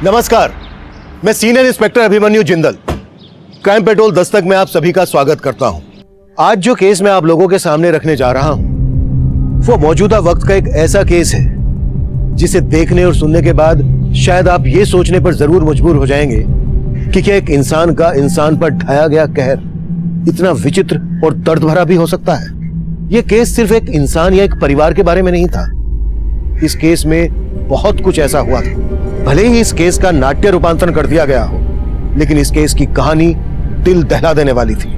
नमस्कार, मैं senior inspector Abhimanyu Jindal, crime Patrol Dastak में आप सभी का स्वागत करता हूं। आज जो केस मैं आप लोगों के सामने रखने जा रहा हूं वो मौजूदा वक्त का एक ऐसा केस है जिसे देखने और सुनने के बाद शायद आप ये सोचने पर जरूर मजबूर हो जाएंगे कि क्या एक इंसान का इंसान पर ढाया गया कहर इतना विचित्र और दर्द भरा भी हो सकता है। यह केस सिर्फ एक इंसान या एक परिवार के बारे में नहीं था। इस केस में बहुत कुछ ऐसा हुआ था। भले ही इस केस का नाट्य रूपांतरण कर दिया गया हो, लेकिन इस केस की कहानी दिल दहला देने वाली थी।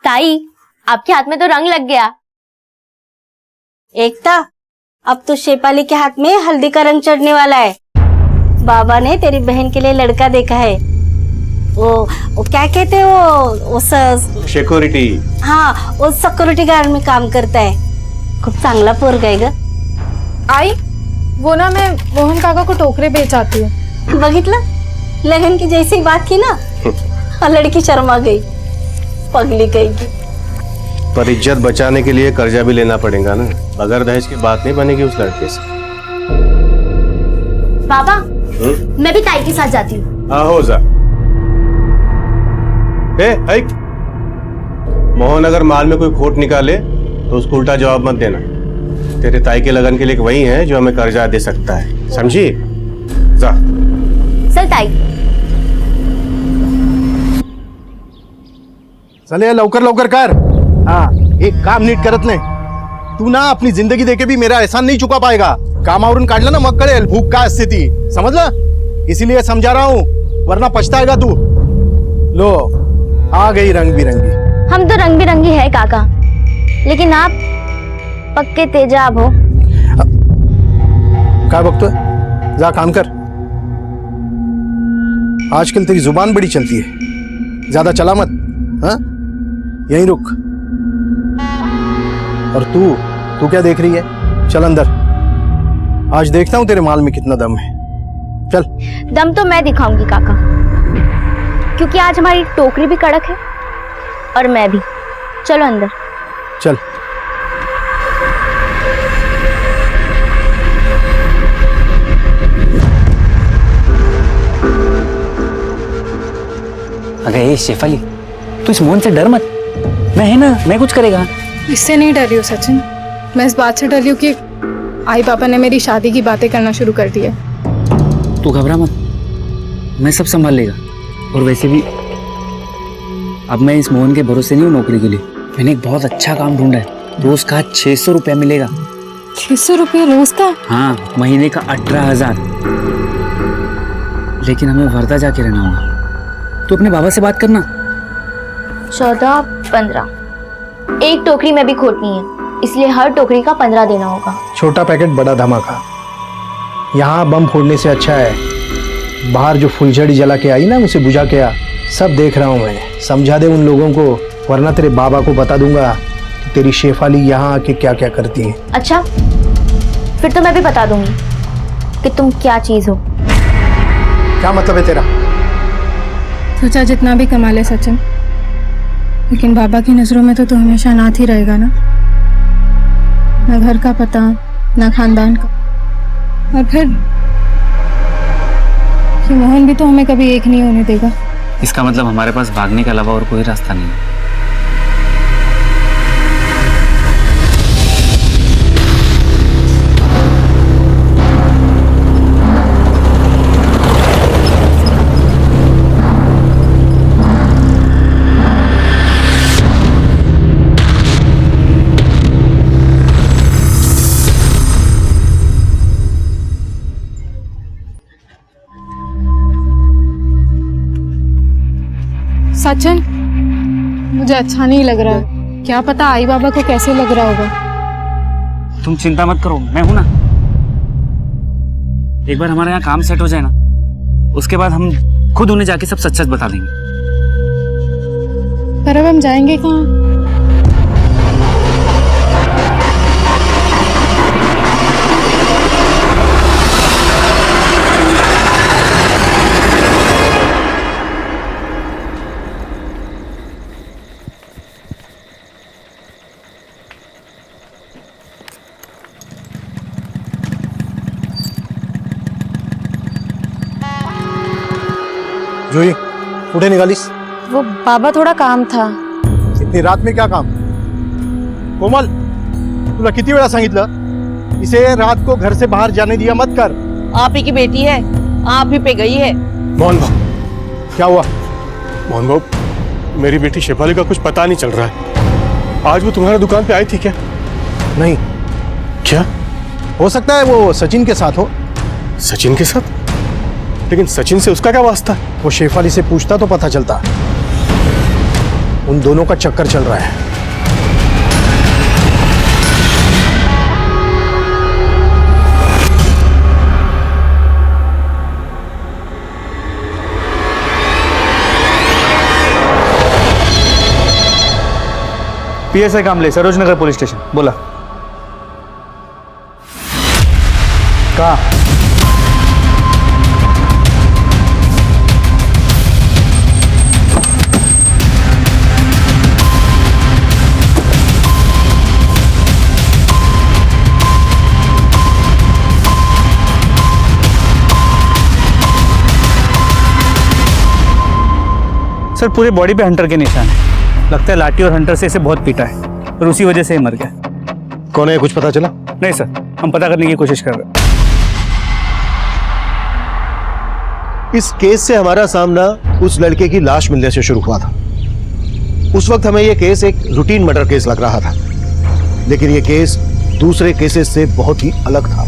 ताई, आपके हाथ में तो रंग लग गया। एकता, अब तो शेफाली के हाथ में हल्दी का रंग चढ़ने वाला है। बाबा ने तेरी बहन के लिए लड़का देखा है। वो क्या कहते हैं वो सिक्योरिटी। हाँ, वो सिक्योरिटी गार्ड में काम करता है। खूब चांगला पोरगा आहे ग। आई, वो ना मैं मोहन काका को टोकरे बेच आती हूँ। बघितलं, लगन की जैसी बात की ना, लड़की शर्मा गई, पगली गई। पर इज्जत बचाने के लिए कर्जा भी लेना पड़ेगा ना। बगैर दहेज की बात नहीं बनेगी उस लड़के से। पापा, मैं भी ताई के साथ जाती हूँ। हाँ, हो जा। मोहन अगर माल में कोई खोट निकाले तो उसको उल्टा जवाब मत देना। तेरे ताई के लगन के लिए वही है जो हमें कर्जा दे सकता है, समझी? जा। चल ताई। चले लवकर लवकर कर। हाँ, एक काम नीट करत नाही। तू ना अपनी जिंदगी देके भी मेरा एहसान नहीं चुका पाएगा। कामावरून काढलं ना मग कळेल भूक काय असते ती, समझला? इसीलिए समझा रहा हूँ, वरना पछताएगा तू। लो, आ गई रंग बिरंगी। हम तो रंग बिरंगी है काका, लेकिन आप पक्के तेजाब हो। क्या बकतोय? जा काम कर। आजकल तेरी जुबान बड़ी चलती है, ज्यादा चला मत। हाँ, यहीं रुक। और तू क्या देख रही है? चल अंदर, आज देखता हूं तेरे माल में कितना दम है। चल। दम तो मैं दिखाऊंगी काका, क्योंकि आज हमारी टोकरी भी कड़क है और मैं भी। चलो अंदर। चल। अरे शेफाली, तू इस मोहन से डर मत। मैं है ना, मैं कुछ करेगा। इससे नहीं डरी हूँ सचिन, मैं इस बात से डरी हूँ कि आई पापा ने मेरी शादी की बातें करना शुरू कर दी है। तू घबरा मत, मैं सब संभाल लेगा। और वैसे भी अब मैं इस मोहन के भरोसे नहीं हूँ नौकरी के लिए। मैंने एक बहुत अच्छा काम ढूंढा है। रोज का 600 रुपया मिलेगा। 600 रुपये रोज का? हाँ, महीने का 18,000। लेकिन हमें वर्धा जाके रहना होगा। तू अपने बाबा से बात करना। 14, 15। एक टोकरी में भी खोटनी है, इसलिए हर टोकरी का 15 देना होगा। छोटा पैकेट बड़ा धमाका। यहाँ बम फोड़ने से अच्छा है बाहर जो फुलझड़ी जला के आई ना, उसे बुझा के आ। सब देख रहा हूँ मैं, समझा दे उन लोगों को, वरना तेरे बाबा को बता दूंगा कि तेरी शेफाली यहाँ आके क्या क्या करती है। अच्छा, फिर तो मैं भी बता दूंगी कि तुम क्या चीज हो। क्या मतलब है तेरा? सोचा जितना भी कमा ले सचिन, लेकिन बाबा की नजरों में तो तू हमेशा अनाथ ही रहेगा ना। ना घर का पता, ना खानदान का। और फिर कि मोहन भी तो हमें कभी एक नहीं होने देगा। इसका मतलब हमारे पास भागने के अलावा और कोई रास्ता नहीं है। सचिन, मुझे अच्छा नहीं लग रहा है। क्या पता आई बाबा को कैसे लग रहा होगा। तुम चिंता मत करो, मैं हूं ना। एक बार हमारे यहाँ काम सेट हो जाए ना, उसके बाद हम खुद उन्हें जाके सब सच सच बता देंगे। पर अब हम जाएंगे कहाँ? जोई कुठे निघालीस? वो बाबा थोड़ा काम था। इतनी रात में क्या काम? कोमल, तुला किती वेळा सांगितलं इसे रात को घर से बाहर जाने दिया मत कर। आप ही की बेटी है, आप ही पे गई है। मोहन भाऊ, क्या हुआ? मोहन भाऊ, मेरी बेटी शेफाली का कुछ पता नहीं चल रहा है। आज वो तुम्हारी दुकान पे आई थी क्या? नहीं। क्या? हो सकता है वो सचिन के साथ हो। सचिन के साथ? लेकिन सचिन से उसका क्या वास्ता? वो शेफाली से पूछता तो पता चलता। उन दोनों का चक्कर चल रहा है। PSI कामले, सरोजनगर पुलिस स्टेशन। बोला। कहाँ? सर पूरे बॉडी पे हंटर के निशान है। लगता है लाठी और हंटर से इसे बहुत पीटा है और उसी वजह से ये मर गया। कौन है, कुछ पता चला? नहीं सर, हम पता करने की कोशिश कर रहे हैं। इस केस से हमारा सामना उस लड़के की लाश मिलने से शुरू हुआ था। उस वक्त हमें यह केस एक रूटीन मर्डर केस लग रहा था, लेकिन यह केस दूसरे केसेस से बहुत ही अलग था।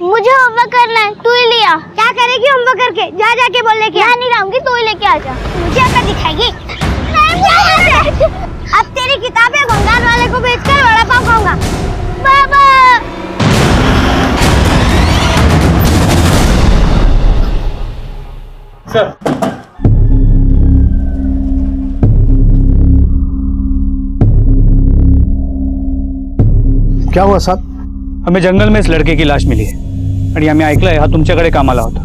मुझे होमवर्क करना है, तू ही लिया। क्या करेगी होमवर्क करके? जा जाके बोल लेके आ। नहीं लाऊंगी, तू ही लेके आ जा। मुझे आकर दिखाएगी। अब तेरी किताबें भंगार वाले को बेचकर वड़ा पाव खाऊंगा। बाबा सर, क्या हुआ साहब? हमें जंगल में इस लड़के की लाश मिली है आणि आम्ही ऐकलंय हा तुमच्याकडे कामाला होता।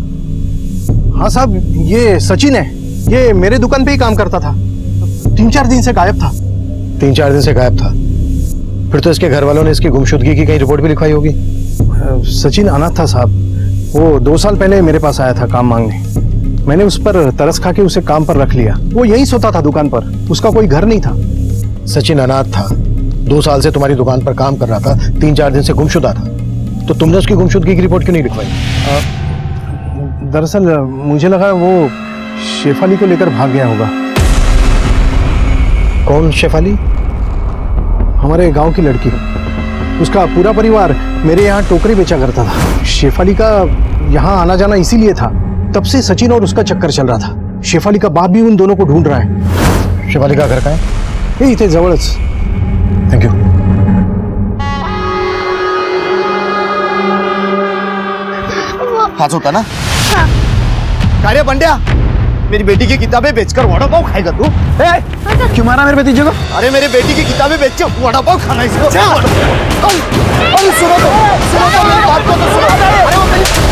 हाँ साहब, ये सचिन है। ये मेरे दुकान पे ही काम करता था। 3-4 दिन से गायब था। 3-4 दिन से गायब था? फिर तो इसके घर वालों ने इसकी गुमशुदगी की कहीं रिपोर्ट भी लिखवाई होगी। सचिन अनाथ था साहब। वो 2 साल पहले मेरे पास आया था काम मांगने। मैंने उस पर तरस खा के उसे काम पर रख लिया। वो यहीं सोता था दुकान पर, उसका कोई घर नहीं था। सचिन अनाथ था, 2 साल से तुम्हारी दुकान पर काम कर रहा था, 3-4 दिन से गुमशुदा था, तो तुमने उसकी गुमशुदगी की रिपोर्ट क्यों नहीं लिखवाई? दरअसल मुझे लगा वो शेफाली को लेकर भाग गया होगा। कौन शेफाली? हमारे गांव की लड़की। उसका पूरा परिवार मेरे यहाँ टोकरी बेचा करता था। शेफाली का यहाँ आना जाना इसीलिए था। तब से सचिन और उसका चक्कर चल रहा था। शेफाली का बाप भी उन दोनों को ढूंढ रहा है। शेफाली का घर कहाँ है? ये इथे जवळच। Thank you. हाथ होता ना? कार्य बंड्या, मेरी बेटी की किताबें बेचकर वड़ा पाव खाएगा तू? क्यों मारा मेरे भतीजे को? अरे मेरे बेटी की किताबें बेच के वड़ा पाव खाना इसको। अरे सुनो तो मेरी बात को तो सुनो। अरे वो मेरी बेटी।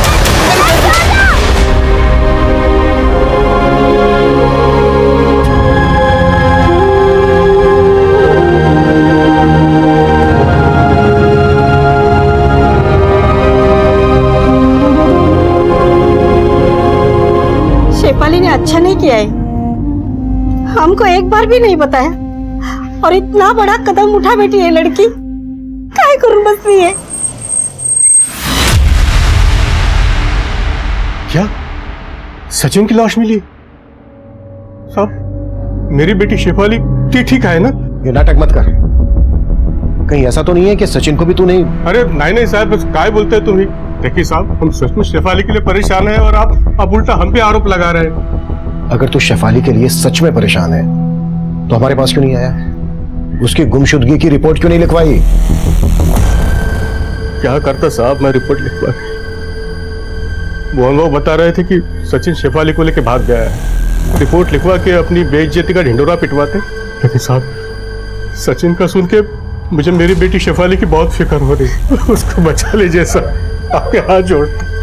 शेफाली ने अच्छा नहीं किया है, हमको एक बार भी नहीं बताया। और इतना बड़ा कदम उठा बैठी है लड़की, काय करूं बस नहीं है। क्या सचिन की लाश मिली? साहब, मेरी बेटी शेफाली ठीक है ना? ये नाटक मत कर। कहीं ऐसा तो नहीं है कि सचिन को भी तू नहीं? अरे नहीं साहब, बस काय बोलते हैं तुम्ही? देखिए साहब, हम सच में शेफाली के लिए परेशान हैं और आप उल्टा हम पे आरोप लगा रहे हैं। अगर तू शेफाली के लिए सच में परेशान है तो हमारे पास क्यों नहीं आया? उसकी गुमशुदगी की रिपोर्ट क्यों नहीं लिखवाई? क्या करता साहब, मैं रिपोर्ट लिखवा के। मोहन बाबू बता रहे थे कि सचिन शेफाली को लेके भाग गया है। रिपोर्ट लिखवा के अपनी बेइज्जती का ढिंडोरा पिटवाते। लेकिन साहब, सचिन का सुन के मुझे मेरी बेटी शेफाली की बहुत फिक्र हो रही। उसको बचा लीजिए सर, आपके हाथ जोड़ता।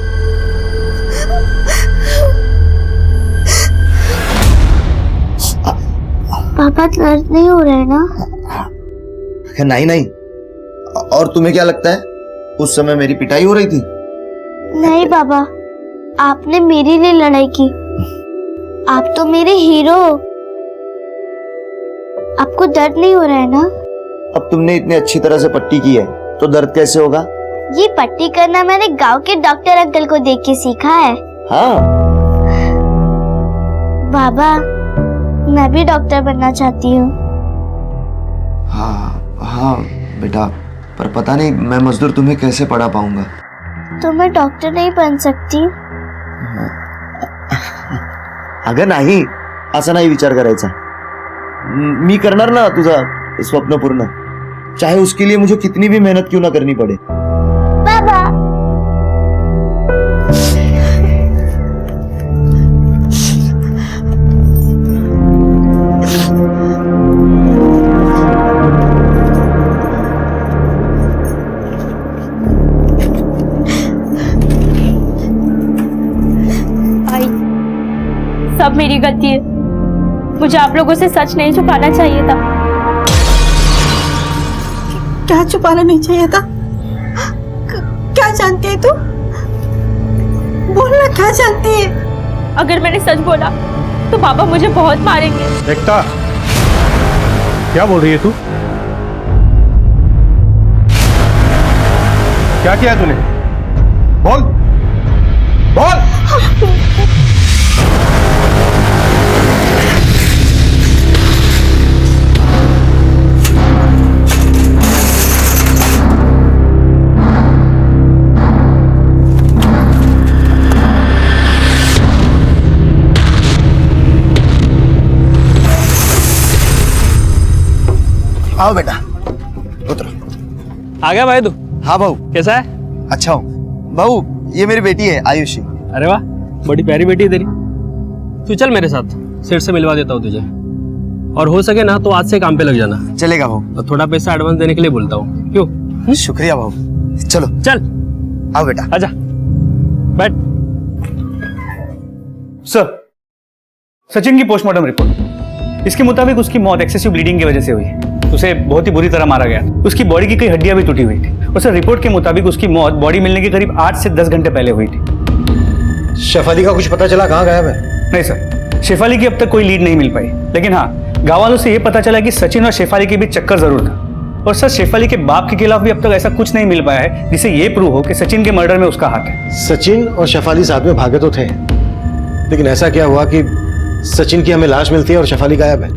पापा दर्द नहीं हो रहा है ना? नहीं नहीं। और तुम्हें क्या लगता है उस समय मेरी पिटाई हो रही थी? नहीं बाबा, आपने मेरे लिए लड़ाई की। आप तो मेरे हीरो हो। आपको दर्द नहीं हो रहा है ना? अब तुमने इतनी अच्छी तरह से पट्टी की है तो दर्द कैसे होगा? ये पट्टी करना मैंने गांव के डॉक्टर अंकल को देख के सीखा है। हाँ। बाबा, मैं भी डॉक्टर बनना चाहती हूँ। हाँ हाँ बेटा, पर पता नहीं मैं मजदूर तुम्हें कैसे पढ़ा पाऊंगा। तो मैं डॉक्टर नहीं बन सकती? अगं नाही, असं नाही विचार करायचा। मी करणार ना तुझा स्वप्न पूर्ण, चाहे उसके लिए मुझे कितनी भी मेहनत क्यों ना करनी पड़े। बाबा, सब मेरी गलती है। मुझे आप लोगों से सच नहीं छुपाना चाहिए था। क्या छुपाना नहीं चाहिए था? क्या जानती है तू? बोलना, क्या जानती है? अगर मैंने सच बोला तो पापा मुझे बहुत मारेंगे। एकता, क्या बोल रही है तू? क्या किया तूने? बोल बोल। आओ बेटा, उतरो। आ गया भाई तू? हाँ भाऊ, कैसा है? अच्छा हूँ। भाऊ, ये मेरी बेटी है आयुषी। अरे वाह, बड़ी प्यारी बेटी है तेरी। तू चल मेरे साथ, सेठ से मिलवा देता हूँ तुझे। और हो सके ना तो आज से काम पे लग जाना। चलेगा भाऊ। और थोड़ा पैसा एडवांस देने के लिए बोलता हूँ, क्यों? शुक्रिया भाऊ। चलो चल। आओ बेटा। आजा, बैठ। सर, सचिन की पोस्टमार्टम रिपोर्ट, इसके मुताबिक उसकी मौत एक्सेसिव ब्लीडिंग की वजह से हुई। उसे बहुत ही बुरी तरह मारा गया। उसकी बॉडी की कई हड्डियां भी टूटी हुई थी। और सर, रिपोर्ट के मुताबिक उसकी मौत बॉडी मिलने के करीब 8 से 10 घंटे पहले हुई थी। शेफाली का कुछ पता चला? कहाँ गायब है? नहीं सर, शेफाली की अब तक कोई लीड नहीं मिल पाई। लेकिन हाँ, गाँव वालों से यह पता चला कि सचिन और शेफाली के बीच चक्कर जरूर था। और सर, शेफाली के बाप के खिलाफ भी अब तक ऐसा कुछ नहीं मिल पाया है जिससे यह प्रूव हो कि सचिन के मर्डर में उसका हाथ है। सचिन और शेफाली साथ में भागे तो थे, लेकिन ऐसा क्या हुआ कि सचिन की हमें लाश मिलती है और शेफाली गायब है?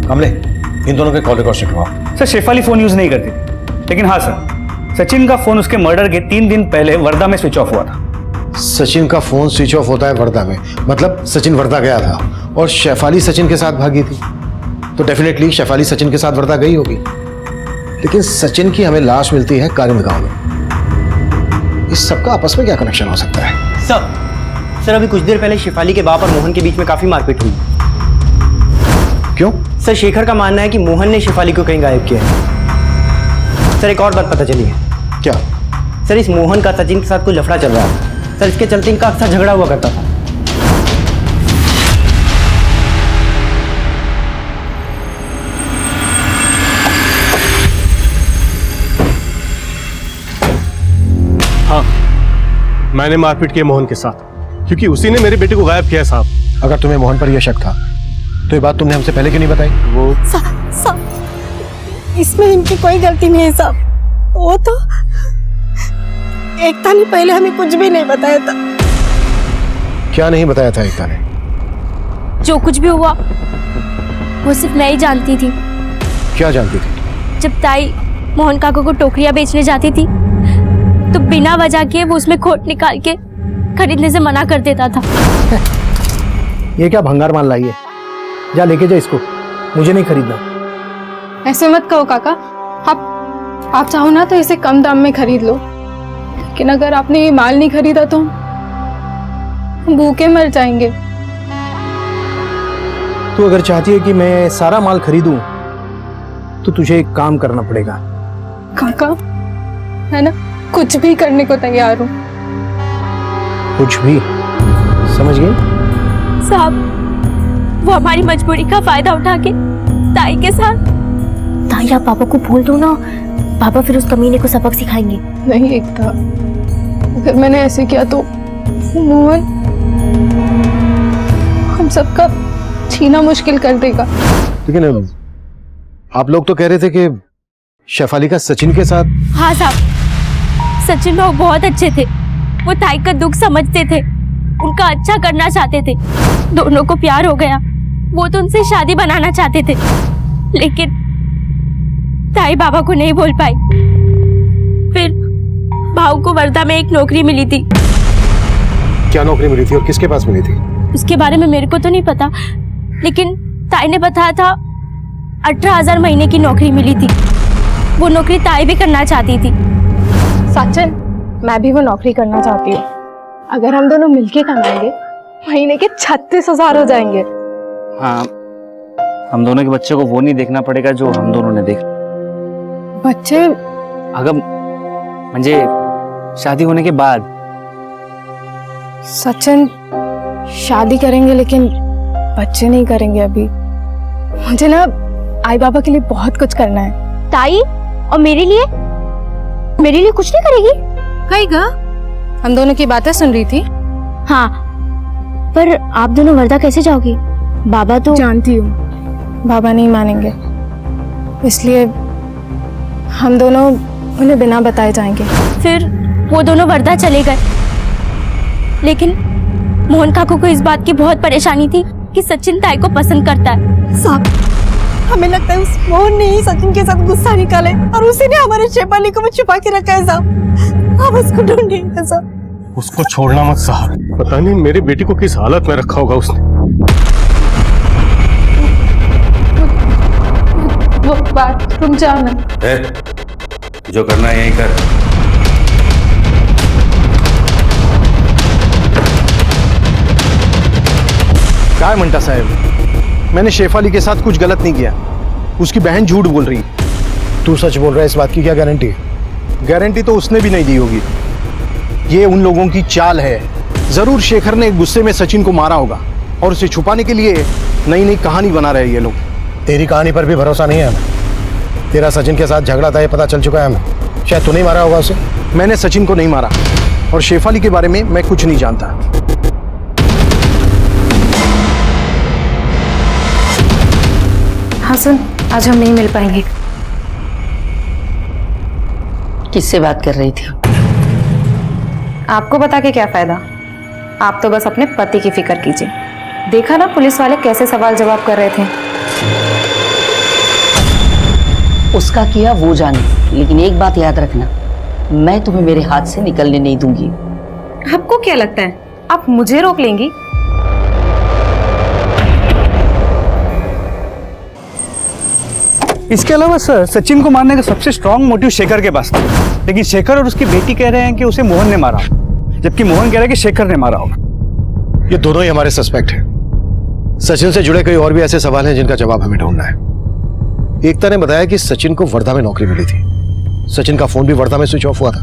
कमले, इन दोनों के कॉल रिकॉर्ड चेक करवाओ। सर, शेफाली फोन यूज नहीं करती थी, लेकिन हाँ सर, सचिन का फोन उसके मर्डर के 3 दिन पहले वर्धा में स्विच ऑफ हुआ था। सचिन का फोन स्विच ऑफ होता है वर्धा में, मतलब सचिन वर्धा गया था और शेफाली सचिन के साथ भागी थी, तो डेफिनेटली शेफाली सचिन के साथ वर्धा गई होगी। लेकिन सचिन की हमें लाश मिलती है कारिंद गांव में। इस सबका आपस में क्या कनेक्शन हो सकता है? सर अभी कुछ देर पहले शेफाली के बाप और मोहन के बीच में काफी मारपीट हुई। क्यों? सर, शेखर का मानना है कि मोहन ने शेफाली को कहीं गायब किया है। सर, एक और बात पता चली है। क्या? सर, इस मोहन का सचिन के साथ कोई लफड़ा चल रहा है। सर, इसके चलते इनका अक्सर झगड़ा हुआ करता था। हाँ, मैंने मारपीट की मोहन के साथ, क्योंकि उसी ने मेरे बेटे को गायब किया साहब। अगर तुम्हें मोहन पर यह शक था तो ये बात तुमने हमसे पहले क्यों नहीं बताई? वो इसमें इनकी कोई गलती नहीं है साहब। वो तो एकता ने पहले हमें कुछ भी नहीं बताया था। क्या नहीं बताया था एकता ने? जो कुछ भी हुआ वो सिर्फ मैं ही जानती थी। क्या जानती थी? जब ताई मोहन काका को टोकरियां बेचने जाती थी तो बिना वजह के वो उसमें खोट निकाल के खरीदने से मना कर देता था। ये क्या भंगार मान लाई है? जा लेके जा इसको, मुझे नहीं खरीदना। ऐसे मत कहो काका, आप चाहो ना तो इसे कम दाम में खरीद लो, लेकिन अगर आपने ये माल नहीं खरीदा तो हम भूखे मर जाएंगे। तू अगर चाहती है कि मैं सारा माल खरीदूं तो तुझे एक काम करना पड़ेगा। काका, है ना, कुछ भी करने को तैयार हूँ। कुछ भी? समझ गई? साहब, वो हमारी मजबूरी का फायदा उठा के ताई के साथ। ताई आप पापा को बोल दो ना, पापा फिर उस कमीने को सबक सिखाएंगे। नहीं एकता, अगर मैंने ऐसे किया तो मोहन हम सबका छीना मुश्किल कर देगा। लेकिन आप लोग तो कह रहे थे कि शेफाली का सचिन के साथ। हाँ साहब, सचिन भाव बहुत अच्छे थे। वो ताई का दुख समझते थे, उनका अच्छा करना चाहते थे। दोनों को प्यार हो गया, वो तो उनसे शादी बनाना चाहते थे, लेकिन ताई बाबा को नहीं बोल पाई। फिर भाव को वर्धा में एक नौकरी मिली थी। क्या नौकरी मिली थी और किसके पास मिली थी? उसके बारे में मेरे को तो नहीं पता, लेकिन ताई ने बताया था 18,000 महीने की नौकरी मिली थी। वो नौकरी ताई भी करना चाहती थी। सचिन, मैं भी वो नौकरी करना चाहती हूँ। अगर हम दोनों मिलके कमाएंगे महीने के 36,000 हो जाएंगे। हाँ, हम दोनों के बच्चे को वो नहीं देखना पड़ेगा जो हम दोनों ने देखा। बच्चे? अगर म्हणजे शादी होने के बाद। सचिन, शादी करेंगे लेकिन बच्चे नहीं करेंगे अभी। मुझे ना आई बाबा के लिए बहुत कुछ करना है। ताई, और मेरे लिए कुछ नहीं करेगी? कहेगा? हम दोनों की बातें सुन रही थी। हाँ, पर आप दोनों वर्धा कैसे जाओगी? बाबा तो। जानती हूँ, बाबा नहीं मानेंगे, इसलिए हम दोनों उन्हें बिना बताए जाएंगे। फिर वो दोनों वर्धा चले गए, लेकिन मोहन काकू को इस बात की बहुत परेशानी थी कि सचिन ताई को पसंद करता है। साहब, हमें लगता है उस मोहन ने ही सचिन के साथ गुस्सा निकाले और उसी ने हमारे शेफाली को भी छुपा के रखा है साहब। आप उसको ढूंढिए साहब। उसको छोड़ना मत साहब, पता नहीं मेरी बेटी को किस हालत में रखा होगा उसने। वो बाथरूम जाना। जो करना है यही कर। क्या है मंटा साहब, मैंने शेफाली के साथ कुछ गलत नहीं किया। उसकी बहन झूठ बोल रही। तू सच बोल रहा है, इस बात की क्या गारंटी? गारंटी तो उसने भी नहीं दी होगी। ये उन लोगों की चाल है। जरूर शेखर ने गुस्से में सचिन को मारा होगा और उसे छुपाने के लिए नई नई कहानी बना रहे ये लोग। तेरी कहानी पर भी भरोसा नहीं है हमें। तेरा सचिन के साथ झगड़ा था, ये पता चल चुका है हमें। शायद तू नहीं मारा होगा उसे। मैंने सचिन को नहीं मारा और शेफाली के बारे में मैं कुछ नहीं जानता। हाँ सुन, आज हम नहीं मिल पाएंगे। किससे बात कर रही थी? आपको बता के क्या फायदा, आप तो बस अपने पति की फिक्र कीजिए। देखा ना पुलिस वाले कैसे सवाल जवाब कर रहे थे। उसका किया वो जाने, लेकिन एक बात याद रखना, मैं तुम्हें मेरे हाथ से निकलने नहीं दूंगी। आपको क्या लगता है आप मुझे रोक लेंगी? इसके अलावा सर, सचिन को मारने का सबसे स्ट्रॉन्ग मोटिव शेखर के पास था, लेकिन शेखर और उसकी बेटी कह रहे हैं कि उसे मोहन ने मारा, जबकि मोहन कह रहा है कि शेखर ने मारा होगा। ये दोनों ही हमारे सस्पेक्ट हैं। सचिन से जुड़े कई और भी ऐसे सवाल हैं जिनका जवाब हमें ढूंढना है। एकता ने बताया कि सचिन को वर्धा में नौकरी मिली थी। सचिन का फोन भी वर्धा में स्विच ऑफ हुआ था।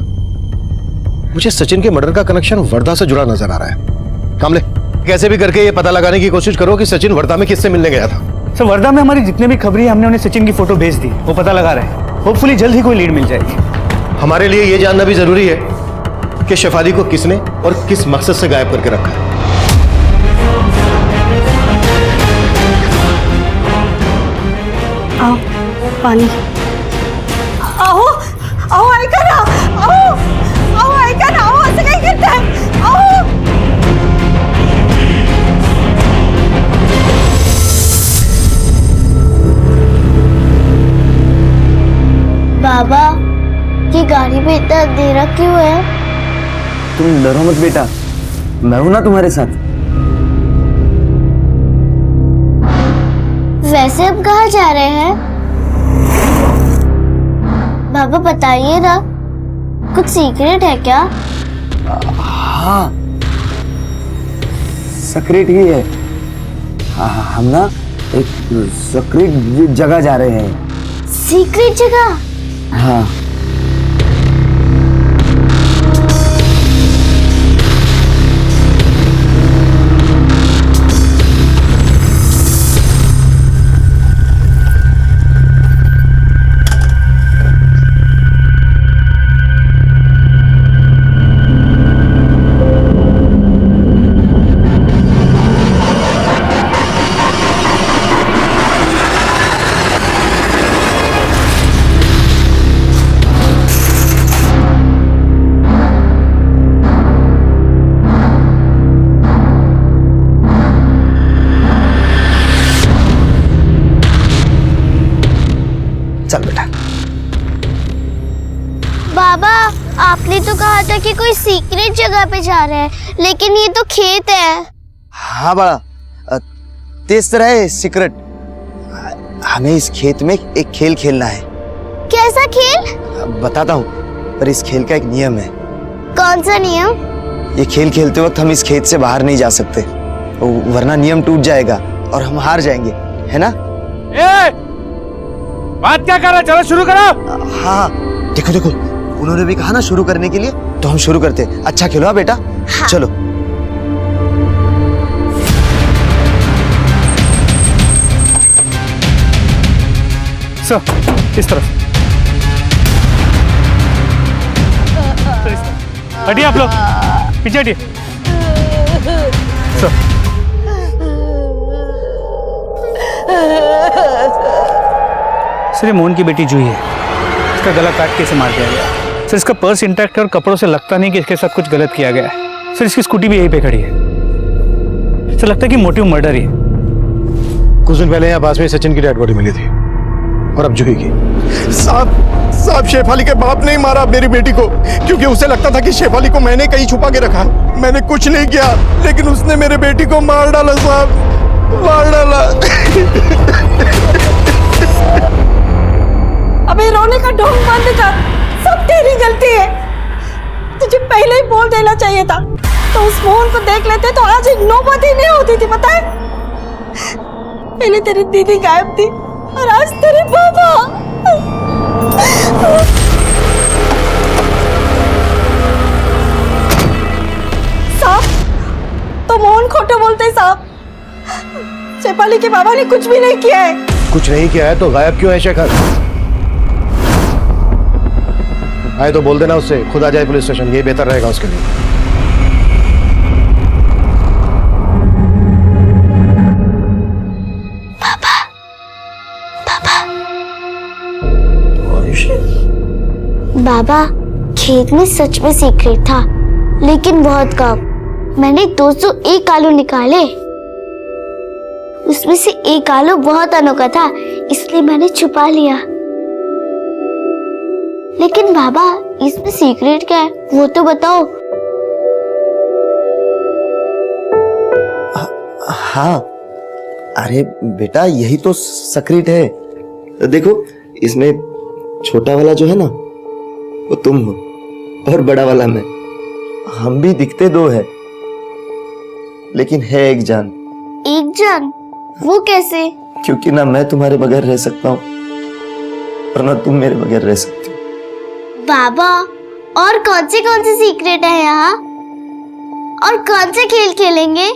मुझे सचिन के मर्डर का कनेक्शन वर्धा से जुड़ा नजर आ रहा है। कामले, कैसे भी करके ये पता लगाने की कोशिश करो कि सचिन वर्धा में किससे मिलने गया था। सर, वर्धा में हमारी जितने भी खबरें हमने उन्हें सचिन की फोटो भेज दी, वो पता लगा रहे हैं। होपफुली जल्द ही कोई लीड मिल जाएगी। हमारे लिए ये जानना भी जरूरी है कि शेफाली को किसने और किस मकसद से गायब करके रखा है। आओ पानी। आओ आओ, ऐका ना, आओ आओ, ऐका ना, आओ, असं काय करताय? आओ। बाबा, ये गाड़ी में इतना अंधेरा क्यों है? तुम डरो मत बेटा, मैं हूं ना तुम्हारे साथ। वैसे हम कहाँ जा रहे हैं? बाबा बताइए ना, कुछ सीक्रेट है क्या? हाँ, सीक्रेट ही है। हम ना एक सीक्रेट जगह जा रहे हैं। सीक्रेट जगह? हाँ। चल बेटा। बाबा आपने तो कहा था कि कोई सीक्रेट जगह पे जा रहे हैं, लेकिन ये तो खेत है। हाँ बड़ा, तेज तरह है सीक्रेट। हमें इस खेत में एक खेल खेलना है। कैसा खेल? बताता हूँ, पर इस खेल का एक नियम है। कौन सा नियम? ये खेल खेलते वक्त हम इस खेत से बाहर नहीं जा सकते, वरना नियम टूट जाएगा और हम हार जाएंगे, है ना? बात क्या कर रहा है? चलो शुरू करो। हाँ, देखो देखो, उन्होंने भी कहा ना शुरू करने के लिए, तो हम शुरू करते। अच्छा खेलो बेटा। हाँ। चलो। सर इस तरफ हटिए, आप लोग पीछे हटिए। सर सर, ये मोहन की बेटी जूही है। इसका गला काट के इसे मार दिया गया। सर इसका पर्स इंटैक्ट है और कपड़ों से लगता नहीं कि इसके साथ कुछ गलत किया गया है। सर इसकी स्कूटी भी यहीं पे खड़ी है। सर लगता है कि मोटिव मर्डर ही है। कुछ दिन पहले यहाँ पास में सचिन की डेड बॉडी मिली थी, और अब जूही की। साहब शेफाली के बाप ने ही मारा मेरी बेटी को, क्योंकि उसे लगता था कि शेफाली को मैंने कहीं छुपा के रखा। मैंने कुछ नहीं किया, लेकिन उसने मेरे बेटी को मार डाला साहब, मार डाला। अबे रोने का ढोंग बंद कर, सब तेरी गलती है। तुझे पहले ही बोल देना चाहिए था, तो उस मोहन को देख लेते तो आज नौबत ही नहीं होती थी, पता है? पहले तेरी दीदी गायब थी और आज तेरे बाबा। साहब, तो मोहन खोटे बोलते साहब। शेफाली के बाबा ने कुछ भी नहीं किया है। कुछ नहीं किया है तो गायब क्यों है शेखर? आए तो बोल देना उससे, खुद आ जाए पुलिस स्टेशन, ये बेहतर रहेगा उसके लिए। पापा, पापा, बाबा खेत में सच में सीक्रेट था, लेकिन बहुत कम। मैंने 201 आलू निकाले, उसमें से एक आलू बहुत अनोखा था, इसलिए मैंने छुपा लिया। लेकिन बाबा इसमें सीक्रेट क्या है, वो तो बताओ। हाँ, अरे बेटा यही तो सीक्रेट है। देखो इसमें छोटा वाला जो है ना, वो तुम हो, और बड़ा वाला मैं। हम भी दिखते दो है, लेकिन है एक जान। एक जान? वो कैसे? क्योंकि ना मैं तुम्हारे बगैर रह सकता हूँ, और ना तुम मेरे बगैर रह सकती हो। बाबा और कौन सी सीक्रेट है यहाँ, और कौन से खेल खेलेंगे?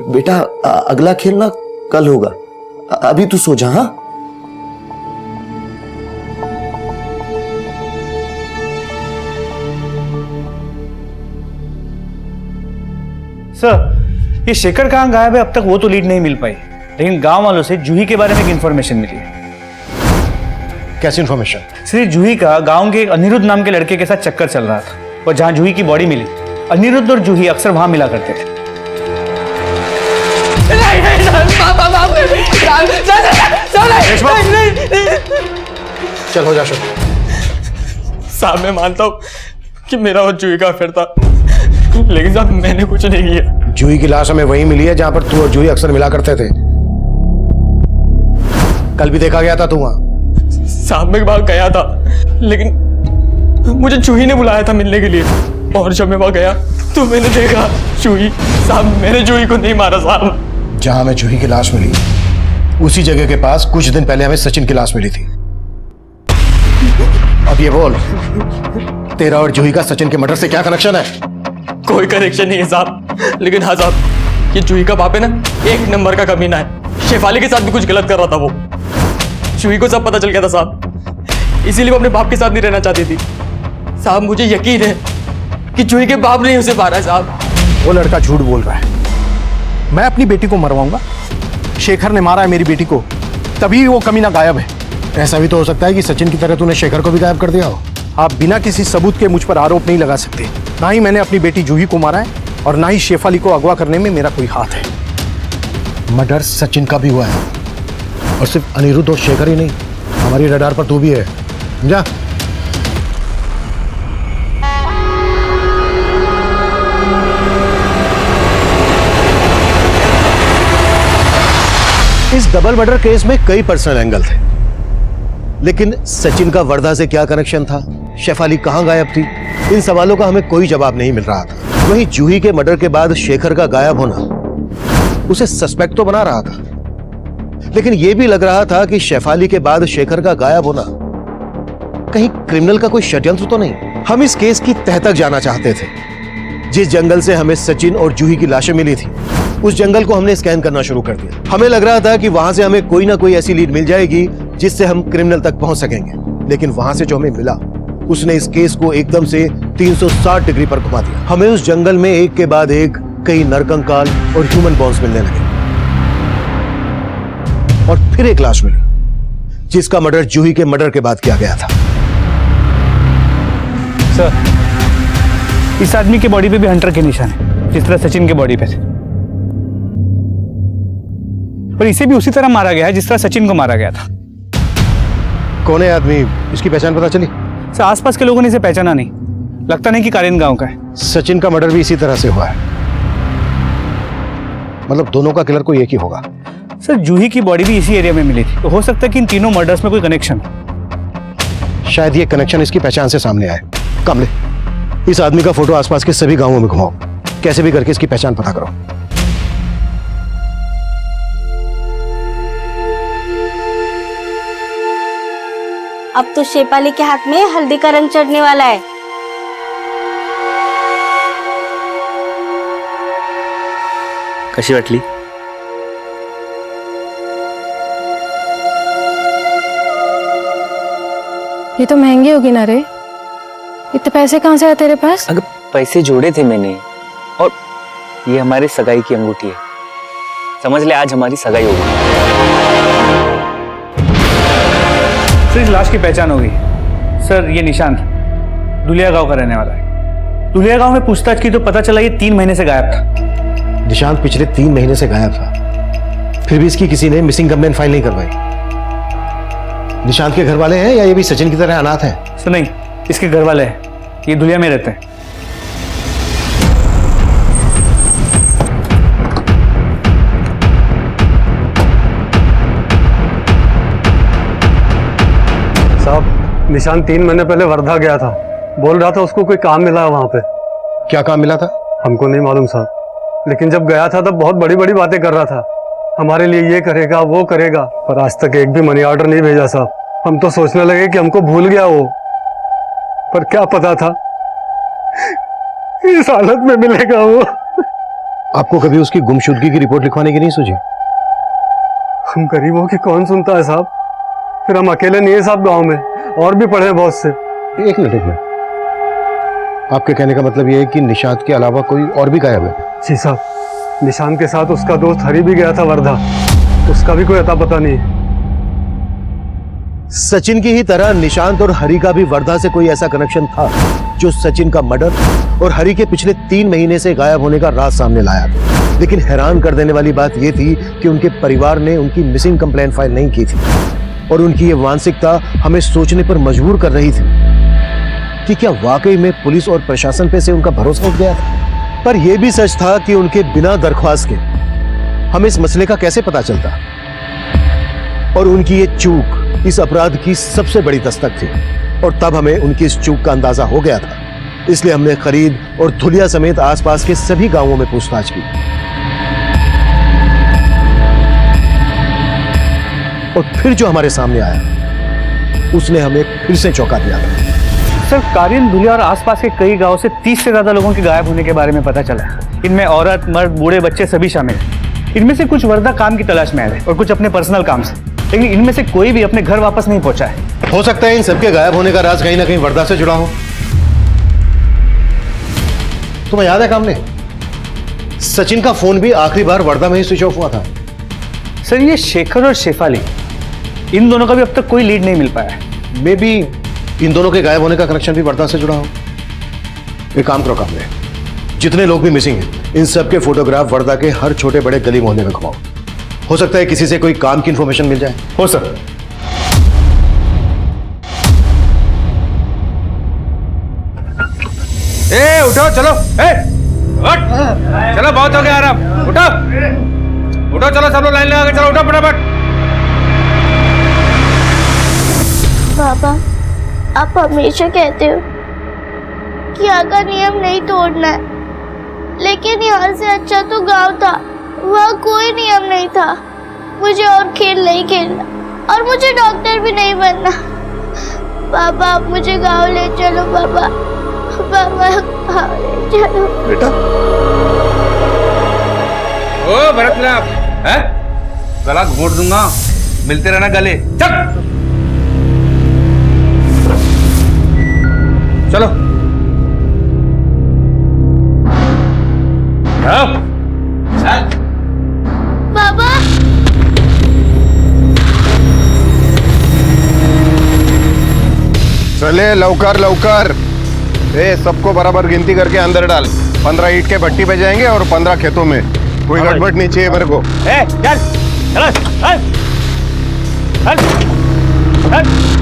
बेटा अगला खेल ना कल होगा, अभी तू सो जा। हाँ सर, ये शेखर कहाँ गायब है अब तक वो तो लीड नहीं मिल पाई, लेकिन गांव वालों से जूही के बारे में एक इन्फॉर्मेशन मिली है। कैसी इन्फॉर्मेशन? श्री जूही का गांव के एक अनिरुद्ध नाम के लड़के के साथ चक्कर चल रहा था, और जहां जूही की बॉडी मिली, अनिरुद्ध और जूही अक्सर वहां मिला करते थे। चल हो जा शुरू। साहब मैं मानता हूँ कि मेरा और जूही का अफेयर था, लेकिन साहब मैंने कुछ नहीं किया। जूही की लाश हमें वहीं मिली है जहां पर तू और जूही अक्सर मिला करते थे। कल भी देखा गया था तू वहां। साहब मैं वहां गया था, लेकिन मुझे जूही ने बुलाया था मिलने के लिए, और जब मैं वहां गया तो मैंने देखा जूही। साहब मैंने जूही को नहीं मारा साहब। जहां हमें जूही की लाश मिली उसी जगह के पास कुछ दिन पहले हमें सचिन की लाश मिली थी। अब ये बोल, तेरा और जूही का सचिन के मर्डर से क्या कनेक्शन है? कोई कनेक्शन नहीं है साहब, लेकिन हाँ साहब, ये जूही का बाप है ना, एक नंबर का कमीना है। शेफाली के साथ भी कुछ गलत कर रहा था वो। जूही को सब पता चल गया था साहब, इसीलिए वो अपने बाप के साथ नहीं रहना चाहती थी। साहब मुझे यकीन है कि जूही के बाप ने उसे मारा है साहब। वो लड़का झूठ बोल रहा है। मैं अपनी बेटी को मरवाऊंगा? शेखर ने मारा है मेरी बेटी को, तभी वो कमीना गायब है। ऐसा भी तो हो सकता है कि सचिन की तरह तूने शेखर को भी गायब कर दिया हो। आप बिना किसी सबूत के मुझ पर आरोप नहीं लगा सकते। ना ही मैंने अपनी बेटी जूही को मारा है और ना ही शेफाली को अगवा करने में मेरा कोई हाथ है। मर्डर सचिन का भी हुआ है, और सिर्फ अनिरुद्ध और शेखर ही नहीं, हमारी रडार पर तू भी है, समझा? इस डबल मर्डर केस में कई पर्सनल एंगल थे, लेकिन सचिन का वर्धा से क्या कनेक्शन था, शेफाली कहां गायब थी, इन सवालों का हमें कोई जवाब नहीं मिल रहा था। वहीं जूही के मर्डर के बाद शेखर का गायब होना उसे सस्पेक्ट तो बना रहा था, लेकिन यह भी लग रहा था कि शेफाली के बाद शेखर का गायब होना कहीं क्रिमिनल का कोई षड्यंत्र तो नहीं। हम इस केस की तह तक जाना चाहते थे। जिस जंगल से हमें सचिन और जूही की लाशें मिली थी, उस जंगल को हमने स्कैन करना शुरू कर दिया। हमें लग रहा था कि वहां से हमें कोई ना कोई ऐसी लीड मिल जाएगी जिससे हम क्रिमिनल तक पहुंच सकेंगे, लेकिन वहां से जो हमें मिला उसने इस केस को एकदम से 360 डिग्री पर घुमा दिया। हमें उस जंगल में एक के बाद एक कई नरकंकाल और ह्यूमन बॉन्स मिलने लगे, और फिर एक लाश मिली जिसका मर्डर जूही के मर्डर के बाद किया गया था। सर, इस आदमी की बॉडी पे भी हंटर के निशान है, जिस तरह सचिन के बॉडी पे थे, और इसे भी उसी तरह मारा गया है जिस तरह सचिन को मारा गया था। कौन है आदमी, इसकी पहचान पता चली? सर, आसपास के लोगों ने इसे पहचाना नहीं, लगता नहीं कि कालीन गांव का है। सचिन का मर्डर भी इसी तरह से हुआ है, मतलब दोनों का किलर कोई एक ही होगा। सर, जूही की बॉडी भी इसी एरिया में मिली थी, तो हो सकता है कि इन तीनों मर्डर्स में कोई कनेक्शन हो। शायद ये कनेक्शन इसकी पहचान से सामने आए। कामले, इस आदमी का फोटो आसपास के सभी गांवों में घुमाओ, कैसे भी करके इसकी पहचान पता करो। अब तो शेफाली के हाथ में हल्दी का रंग चढ़ने वाला है। कशी वाटली? ये तो महंगी होगी ना रे, इतने पैसे कहाँ से आए तेरे पास? अगर पैसे जोड़े थे मैंने, और ये हमारी सगाई की अंगूठी है, समझ ले आज हमारी सगाई होगी। सर, इस लाश की पहचान हो गई। सर, ये निशांत दुलिया गांव का रहने वाला है। दुलिया गांव में पूछताछ की तो पता चला ये 3 महीने से गायब था। निशांत पिछले 3 महीने से गायब था, फिर भी इसकी किसी ने मिसिंग कंप्लेन फाइल नहीं करवाई। निशांत के घर वाले हैं या ये भी सचिन की तरह अनाथ है? सर नहीं, इसके घर वाले हैं, ये दुलिया में रहते हैं। साहब, निशान 3 महीने पहले वर्धा गया था, बोल रहा था उसको कोई काम मिला है वहां पे। क्या काम मिला था? हमको नहीं मालूम साहब, लेकिन जब गया था तब बहुत बड़ी बड़ी बातें कर रहा था, हमारे लिए ये करेगा वो करेगा, पर आज तक एक भी मनी ऑर्डर नहीं भेजा साहब। हम तो सोचने लगे कि हमको भूल गया वो, पर क्या पता था इस हालत में मिलेगा वो। आपको कभी उसकी गुमशुदगी की रिपोर्ट लिखवाने की नहीं सोची? हम गरीबों की कौन सुनता है साहब, फिर हम अकेले नहीं है साहब गांव में, और भी पढ़े बहुत से। एक मिनट, आपके कहने का मतलब यह है कि निशांत के अलावा कोई और भी गायब है? जी साहब, निशांत के साथ उसका दोस्त हरी भी गया था वर्धा, उसका भी कोई अता पता नहीं। सचिन की ही तरह निशांत और हरी का भी वर्धा से कोई ऐसा कनेक्शन था जो सचिन का मर्डर और हरी के पिछले 3 महीने से गायब होने का राज सामने लाया। लेकिन हैरान कर देने वाली बात यह थी कि उनके परिवार ने उनकी मिसिंग कंप्लेंट फाइल नहीं की थी, और उनकी ये मानसिकता हमें सोचने पर मजबूर कर रही थी कि क्या वाकई में पुलिस और प्रशासन पे से उनका भरोसा उठ गया था। पर यह भी सच था कि उनके बिना दरख्वास्त के हमें इस मसले का कैसे पता चलता, और उनकी ये चूक इस अपराध की सबसे बड़ी दस्तक थी, और तब हमें उनकी इस चूक का अंदाजा हो गया था। इसलिए हमने खरीद और धुलिया समेत आसपास के सभी गांवों में पूछताछ की, और फिर जो हमारे सामने आया उसने हमें फिर से चौंका दिया था। सर, कारियन, धुलिया और आसपास के कई गांवों से 30 से ज्यादा लोगों के गायब होने के बारे में पता चला है। इनमें औरत, मर्द, बूढ़े, बच्चे सभी शामिल हैं। इनमें से कुछ वर्दा काम की तलाश में आए और कुछ अपने पर्सनल काम से, लेकिन इनमें से कोई भी अपने घर वापस नहीं पहुंचा है। हो सकता है इन सबके गायब होने का राज कहीं ना कहीं वर्दा से जुड़ा हो। तुम्हें याद है कामने, सचिन का फोन भी आखिरी बार वर्दा में ही स्विच ऑफ हुआ था। सर, ये शेखर और शेफाली, इन दोनों का भी अब तक कोई लीड नहीं मिल पाया है। मे बी इन दोनों के गायब होने का कनेक्शन भी वर्दा से जुड़ा हो। एक काम करो कामने, जितने लोग भी मिसिंग हैं इन सब के फोटोग्राफ वर्दा के हर छोटे बड़े गली मोहल्ले में घुमाओ। हो सकता है किसी से कोई काम की इंफॉर्मेशन मिल जाए। हो सर। उठो, चलो। उठ, चलो, बहुत हो गया आराम। उठो, उठो, चलो सब लोग लाइन लगा के चलो। उठो फटाफट। पापा, आप हमेशा कहते हो कि यहाँ का नियम नहीं तोड़ना है, लेकिन यहाँ से अच्छा तो गांव था। वहाँ कोई नियम नहीं था। मुझे और खेल नहीं खेलना, और मुझे डॉक्टर भी नहीं बनना। पापा, आप मुझे गांव ले चलो। पापा, पापा, गांव ले चलो। बेटा, ओ भरतलाल, हैं? गला घोट दूंगा, मिलते रहना गले। चल, चलो। पापा, चले, लवकर लवकर। सबको बराबर गिनती करके अंदर डाल। 15 ईंट के भट्टी पे जाएंगे और 15 खेतों में। कोई गड़बड़ नहीं चाहिए मेरे को। चल, चल, चल, चल, चल।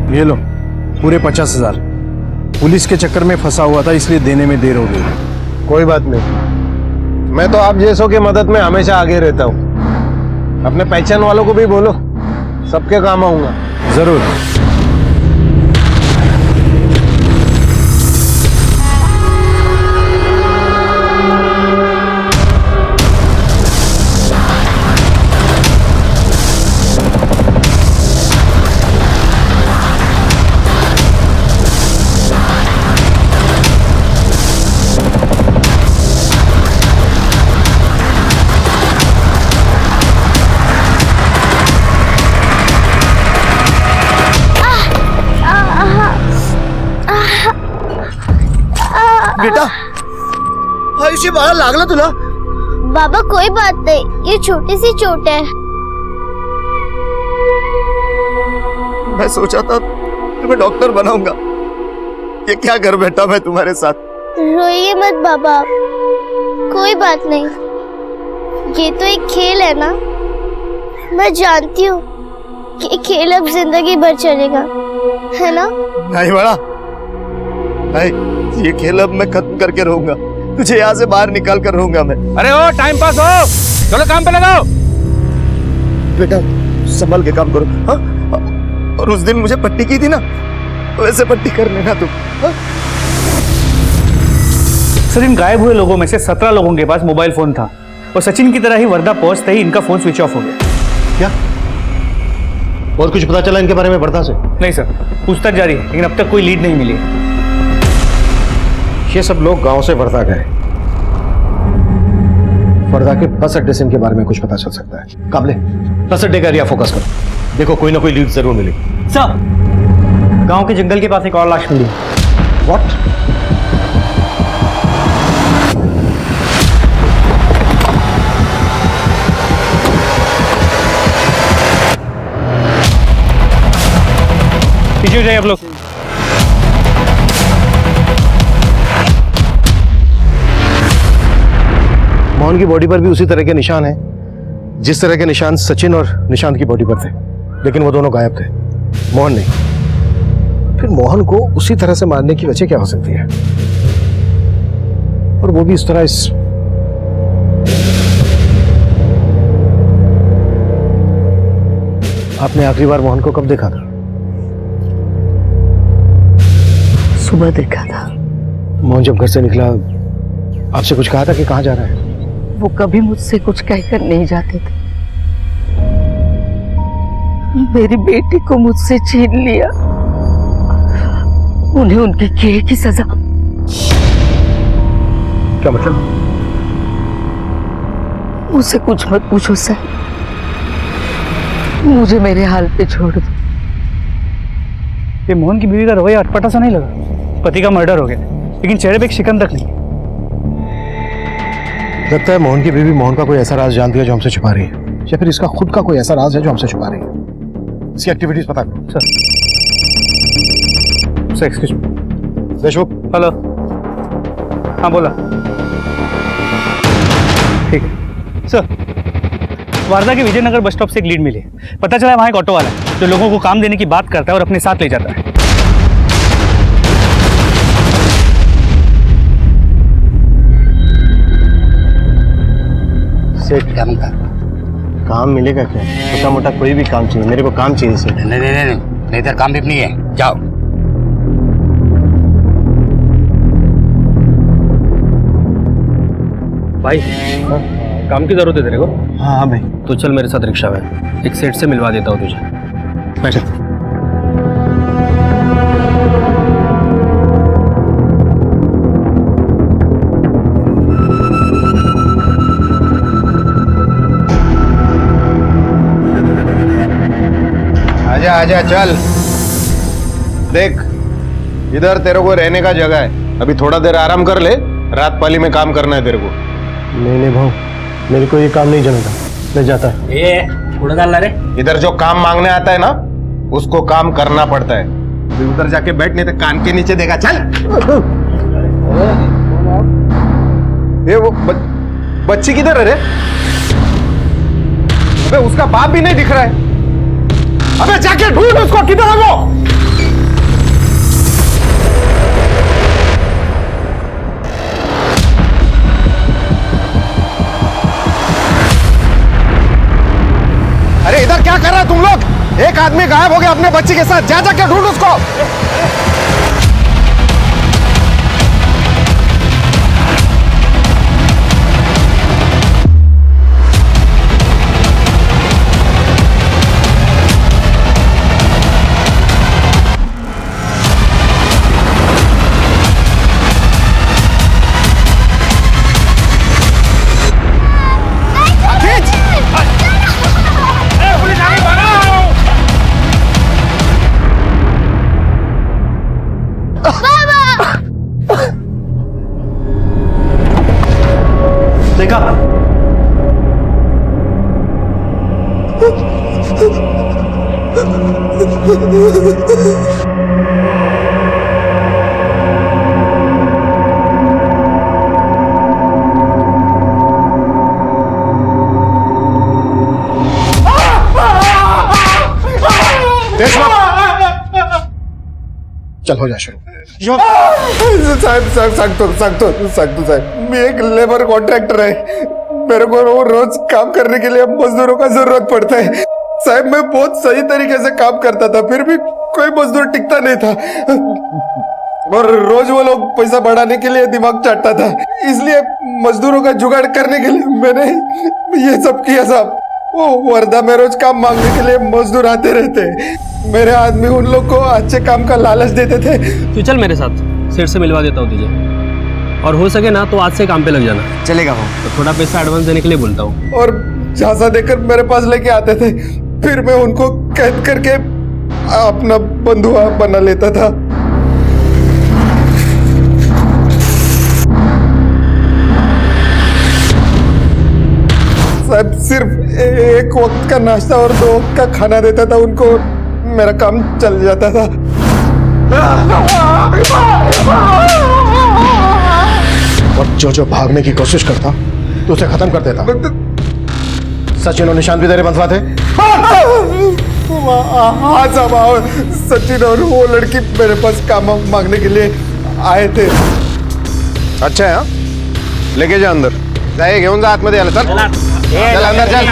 ये लो, पूरे 50,000। पुलिस के चक्कर में फंसा हुआ था, इसलिए देने में देर हो गई। कोई बात नहीं, मैं तो आप जैसों की मदद में हमेशा आगे रहता हूँ। अपने पहचान वालों को भी बोलो, सबके काम आऊंगा जरूर। बेटा, आयुष्य बाहर लागला तुला? बाबा, कोई बात नहीं, ये छोटी सी चोट है। मैं सोचा था तुम्हें डॉक्टर बनाऊंगा, ये क्या कर बैठा मैं तुम्हारे साथ। रोइए मत बाबा, कोई बात नहीं। ये तो एक खेल है ना। मैं जानती हूँ कि खेल अब जिंदगी भर चलेगा, है ना? नहीं बड़ा, नहीं, ये खेल अब मैं खत्म करके रहूंगा। तुझे यहाँ से बाहर निकाल कर रहूंगा मैं। अरे ओ, टाइम पास हो, चलो काम पे लगाओ। बेटा, संभल के काम करो। हाँ? और उस दिन मुझे पट्टी की थी ना, वैसे पट्टी कर लेना तुम। हाँ? सर, इन गायब हुए लोगों में से 17 लोगों के पास मोबाइल फोन था, और सचिन की तरह ही वर्दा पहुंचते ही इनका फोन स्विच ऑफ हो गया। क्या और कुछ पता चला इनके बारे में वर्दा से? नहीं सर, पूछताछ जारी है, लेकिन अब तक कोई लीड नहीं मिली। ये सब लोग गांव से वर्धा गए। वर्धा के बस अड्डे से इनके बारे में कुछ पता चल सकता है। काबले, बस अड्डे का एरिया फोकस करो, देखो कोई ना कोई लीड जरूर मिलेगी। सर, गांव के जंगल के पास एक और लाश मिली। व्हाट? पीछे हो जाइए आप लोग। मोहन की बॉडी पर भी उसी तरह के निशान हैं जिस तरह के निशान सचिन और निशांत की बॉडी पर थे। लेकिन वो दोनों गायब थे, मोहन नहीं। फिर मोहन को उसी तरह से मारने की वजह क्या हो सकती है, और वो भी इस तरह। आपने आखिरी बार मोहन को कब देखा था? सुबह देखा था। मोहन जब घर से निकला आपसे कुछ कहा था कि कहाँ जा रहा है? वो कभी मुझसे कुछ कहकर नहीं जाते थे। मेरी बेटी को मुझसे छीन लिया, उन्हें उनके किए की सजा। क्या मतलब? मुझसे कुछ मत पूछो सर, मुझे मेरे हाल पे छोड़ दो। ये मोहन की बीवी का रवैया अटपटा सा नहीं लगा? पति का मर्डर हो गया लेकिन चेहरे पे एक शिकन तक नहीं। लगता है मोहन की बीवी मोहन का कोई ऐसा राज जानती है जो हमसे छुपा रही है, या फिर इसका खुद का कोई ऐसा राज है जो हमसे छुपा रही है। इसकी एक्टिविटीज पता करो। Sir excuse me. Deshmukh. Hello. हाँ बोला। ठीक है सर। वारदा के विजयनगर बस स्टॉप से एक लीड मिली। पता चला वहाँ एक ऑटो वाला है जो लोगों को काम देने की बात करता है और अपने साथ ले जाता है। सेठ क्या बनता? काम मिलेगा क्या? छोटा मोटा कोई भी काम चाहिए, मेरे को काम चाहिए सेठ। नहीं इधर काम भी नहीं है, जाओ। भाई काम की जरूरत है तेरे को? हाँ भाई। तो चल मेरे साथ रिक्शा में, एक सेठ से मिलवा देता हूँ तुझे। बैठ। आजा आजा चल। देख इधर तेरे को रहने का जगह है, अभी थोड़ा देर आराम कर ले, रात पाली में काम करना है तेरे को। नहीं भाऊ, मेरे को ये काम नहीं जमता, मैं जाता। ये कूड़ा डाल रे। इधर जो काम मांगने आता है ना उसको काम करना पड़ता है। अभी उधर जाके बैठ, नहीं तो कान के नीचे देगा। चल। ये वो बच्ची किधर है रे? अबे उसका बाप भी नहीं दिख रहा है। अबे जाके ढूंढ उसको, किधर है वो? अरे इधर क्या कर रहा है तुम लोग? एक आदमी गायब हो गया अपने बच्ची के साथ, जा जाके ढूंढ उसको। देखा? चल हो जा शुरू। साहब सांगतो साहब, मैं एक लेबर कॉन्ट्रैक्टर है, मेरे को रोज काम करने के लिए मजदूरों का जरूरत पड़ता है। साहब मैं बहुत सही तरीके से काम करता था, फिर भी कोई मजदूर टिकता नहीं था, और रोज वो लोग पैसा बढ़ाने के लिए दिमाग चाटता था, इसलिए मजदूरों का जुगाड़ करने के लिए मैंने ये सब किया साहब। वो वर्धा में रोज काम मांगने के लिए मजदूर आते रहते, मेरे आदमी उन लोग को अच्छे काम का लालच देते थे। तू चल मेरे साथ, सेठ से मिलवा देता हूँ तुझे, और हो सके ना तो आज से काम पे लग जाना। चलेगा वो तो थोड़ा पैसा एडवांस देने के लिए बोलता हूँ। और झांसा देकर मेरे पास लेके आते थे, फिर मैं उनको कैद करके अपना बंधुआ बना लेता था। साहब सिर्फ एक वक्त का नाश्ता और 2 वक्त का खाना देता था उनको, मेरा काम चल जाता था। और जो भागने की कोशिश करता तो उसे खत्म कर देता। सचिन और निशांत भी तेरे बंधुआ थे? हाँ साहब, सचिन और वो लड़की मेरे पास काम मांगने के लिए आए थे। अच्छा है, हाँ? लेके जा अंदर, जाए घेऊन जा आतमध्ये आला, चल चल अंदर चल।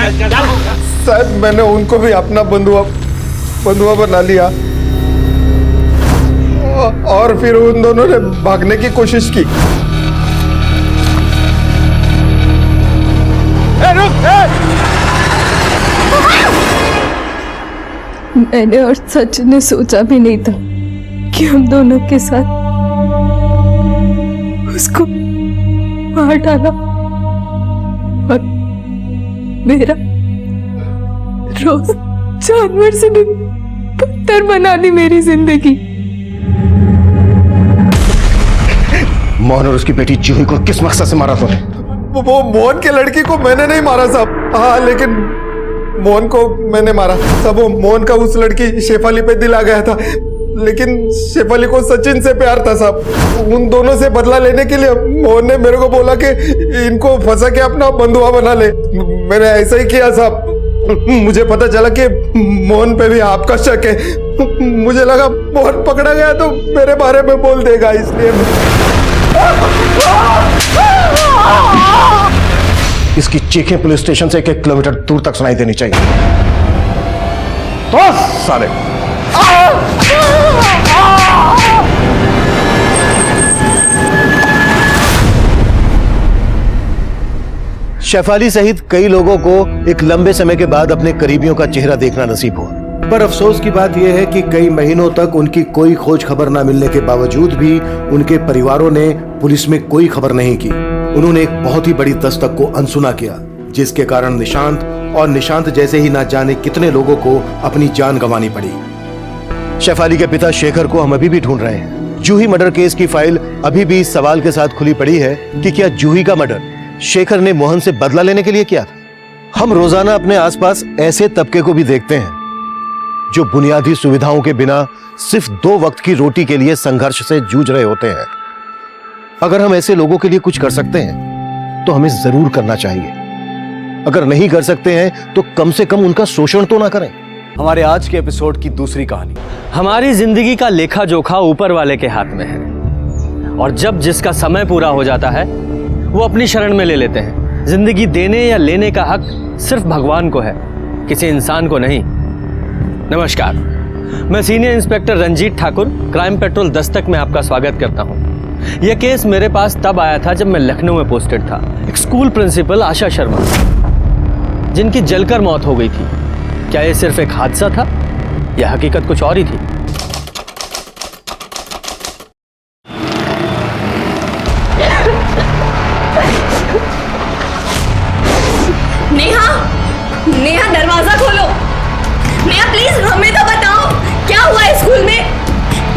शायद मैंने उनको भी अपना बंधुआ बना लिया और फिर उन दोनों ने भागने की कोशिश की। मैंने और सचिन ने सोचा भी नहीं था कि हम दोनों के साथ उसको मार डाला और मेरा रोज जानवर से भी बदतर बना दी मेरी जिंदगी। मोहन और उसकी बेटी जूही को किस मकसद से मारा तूने? वो मोहन के लड़की को मैंने नहीं मारा साहब। हाँ, लेकिन मोहन को मैंने मारा साहब। वो मोहन का उस लड़की शेफाली पे दिल आ गया था, लेकिन शेफाली को सचिन से प्यार था साहब। उन दोनों से बदला लेने के लिए मोहन ने मेरे को बोला कि इनको फंसा के अपना बंधुआ बना ले। मैंने ऐसा ही किया साहब। मुझे पता चला कि मोहन पे भी आपका शक है। मुझे लगा मोहन पकड़ा गया तो मेरे बारे में बोल देगा, इसलिए इसकी चीखें पुलिस स्टेशन से 1 किलोमीटर दूर तक सुनाई देनी चाहिए। तो साले शेफाली सहित कई लोगों को एक लंबे समय के बाद अपने करीबियों का चेहरा देखना नसीब हुआ, पर अफसोस की बात यह है कि कई महीनों तक उनकी कोई खोज खबर न मिलने के बावजूद भी उनके परिवारों ने पुलिस में कोई खबर नहीं की। उन्होंने एक बहुत ही बड़ी दस्तक को अनसुना किया, जिसके कारण निशांत जैसे ही ना जाने कितने लोगों को अपनी जान गंवानी पड़ी। शेफाली के पिता शेखर को हम अभी भी ढूंढ रहे हैं। जूही मर्डर केस की फाइल अभी भी इस सवाल के साथ खुली पड़ी है कि क्या जूही का मर्डर शेखर ने मोहन से बदला लेने के लिए किया था। हम रोजाना अपने आसपास ऐसे तबके को भी देखते हैं जो बुनियादी सुविधाओं के बिना सिर्फ 2 वक्त की रोटी के लिए संघर्ष से जूझ रहे होते हैं। अगर हम ऐसे लोगों के लिए कुछ कर सकते हैं तो हमें जरूर करना चाहिए। अगर नहीं कर सकते हैं तो कम से कम उनका शोषण तो ना करें। हमारे आज के एपिसोड की दूसरी कहानी। हमारी जिंदगी का लेखा जोखा ऊपर वाले के हाथ में है, और जब जिसका समय पूरा हो जाता है वो अपनी शरण में ले लेते हैं। जिंदगी देने या लेने का हक सिर्फ भगवान को है, किसी इंसान को नहीं। नमस्कार, मैं senior inspector Ranjeet Thakur, Crime Patrol Dastak में आपका स्वागत करता हूं। यह केस मेरे पास तब आया था जब मैं लखनऊ में पोस्टेड था। एक स्कूल प्रिंसिपल आशा शर्मा, जिनकी जलकर मौत हो गई थी। क्या यह सिर्फ एक हादसा था या हकीकत कुछ और ही थी? नेहा, दरवाजा खोलो। नेहा प्लीज हमें तो बताओ क्या हुआ है स्कूल में।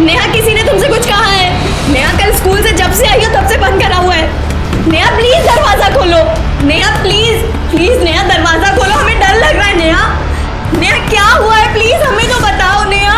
नेहा, किसी ने तुमसे कुछ कहा है? नेहा, कल स्कूल से जब से आई हो तब से बंद करा हुआ है। नेहा प्लीज दरवाजा खोलो। नेहा प्लीज नेहा दरवाजा खोलो, हमें डर लग रहा है। नेहा क्या हुआ है, प्लीज हमें तो बताओ नेहा।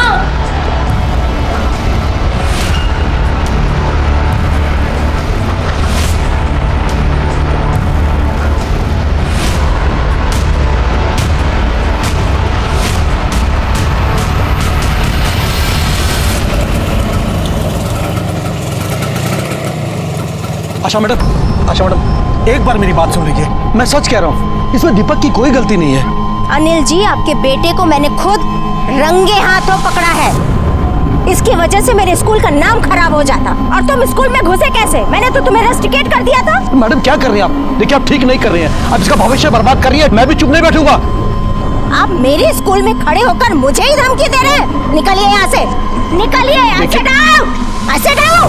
आशा मैडम, एक बार मेरी बात सुन लीजिए। मैं सच कह रहा हूँ, इसमें दीपक की कोई गलती नहीं है। अनिल जी, आपके बेटे को मैंने खुद रंगे हाथों पकड़ा है। इसकी वजह से मेरे स्कूल का नाम खराब हो जाता। और तुम स्कूल में घुसे कैसे? मैंने तो तुम्हें रस्टिकेट कर दिया था। मैडम क्या कर रही हैं आप? देखिए, आप ठीक नहीं कर रही हैं। आप इसका भविष्य बर्बाद कर रही है। मैं भी चुप नहीं बैठूंगा। आप मेरे स्कूल में खड़े होकर मुझे ही धमकी दे रहे हैं। निकलिए यहाँ से, निकलिए। ऐसे जाओ।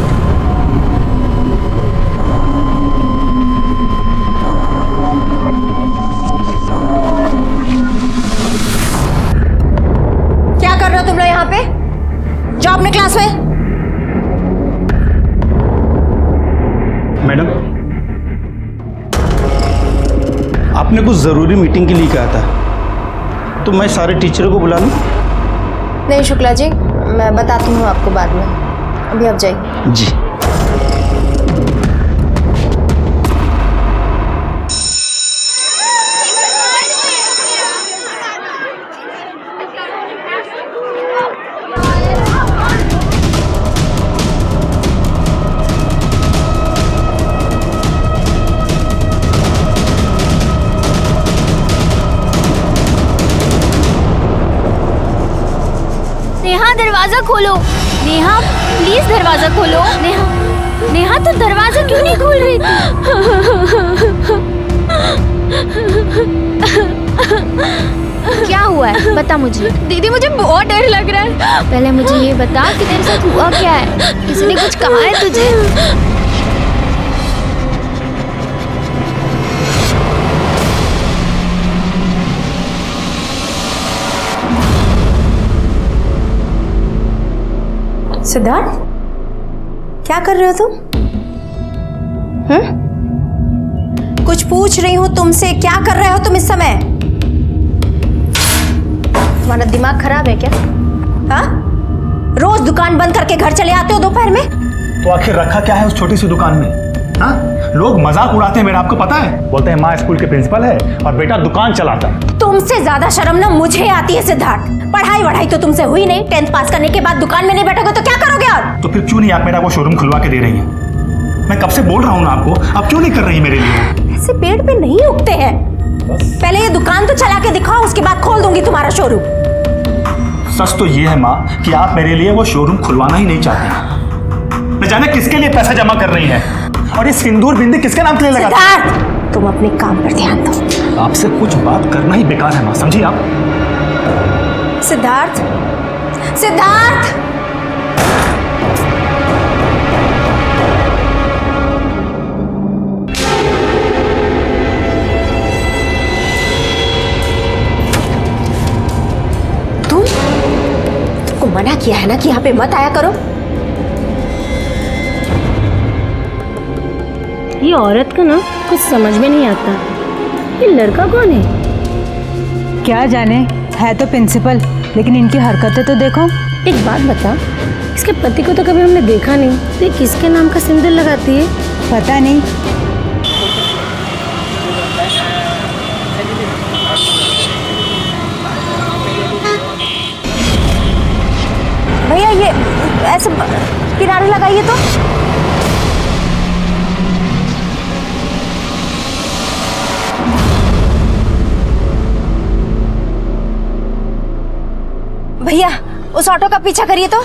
क्या कर रहे हो तुम लोग यहाँ पे? जाओ अपने क्लास में। मैडम, आपने कुछ जरूरी मीटिंग के लिए कहा था, तो मैं सारे टीचरों को बुला लूं? नहीं शुक्ला जी, मैं बताती हूँ आपको बाद में। अभी आप जाइए। जी। दरवाजा खोलो। नेहा प्लीज दरवाजा खोलो। नेहा नेहा तो दरवाजा क्यों नहीं खोल रही थी? क्या हुआ है बता मुझे। दीदी मुझे बहुत डर लग रहा है। पहले मुझे ये बता कि तेरे साथ हुआ क्या है। किसी ने कुछ कहा है तुझे? सिद्धार्थ, क्या कर रहे हो तुम? कुछ पूछ रही हूँ तुमसे, क्या कर रहे हो तुम इस समय? तुम्हारा दिमाग खराब है क्या? हाँ? रोज दुकान बंद करके घर चले आते हो दोपहर में? तो आखिर रखा क्या है उस छोटी सी दुकान में? हाँ? लोग मजाक उड़ाते हैं मेरा, आपको पता है? बोलते हैं माँ स्कूल के प्रिंसिपल है और बेटा दुकान चलाता है। तुमसे ज्यादा शर्म ना मुझे आती है सिद्धार्थ। पढ़ाई वढ़ाई तो तुमसे हुई नहीं, 10th पास करने के बाद दुकान में नहीं बैठोगे तो क्या करोगे? और तो फिर क्यों नहीं आप मेरा वो शोरूम खुलवा के दे रही हैं? मैं कब से बोल रहा हूँ ना आपको, आप क्यों नहीं कर रही मेरे लिए? ऐसे पेड़ पे नहीं उगते हैं। पहले ये दुकान तो चला के दिखाओ, उसके बाद खोल दूंगी तुम्हारा शोरूम। सच तो ये है माँ कि आप मेरे लिए वो शोरूम खुलवाना ही नहीं चाहती। न जाने किसके लिए पैसा जमा कर रही है और ये सिंदूर बिंदी किसके नाम के लिए लगा? सिद्धार्थ, तुम अपने काम पर ध्यान दो। आपसे कुछ बात करना ही बेकार है माँ, समझी आप? सिद्धार्थ, सिद्धार्थ! तुमको मना किया है ना कि यहाँ पे मत आया करो। ये औरत का ना कुछ समझ में नहीं आता। ये लड़का कौन है? क्या जाने, है तो प्रिंसिपल, लेकिन इनकी हरकतें तो देखो। एक बात बता, इसके पति को तो कभी हमने देखा नहीं, तो ये किसके नाम का सिंदूर लगाती है? पता नहीं। भैया ये ऐसे किनारे लगाइए तो। भैया उस ऑटो का पीछा करिए तो।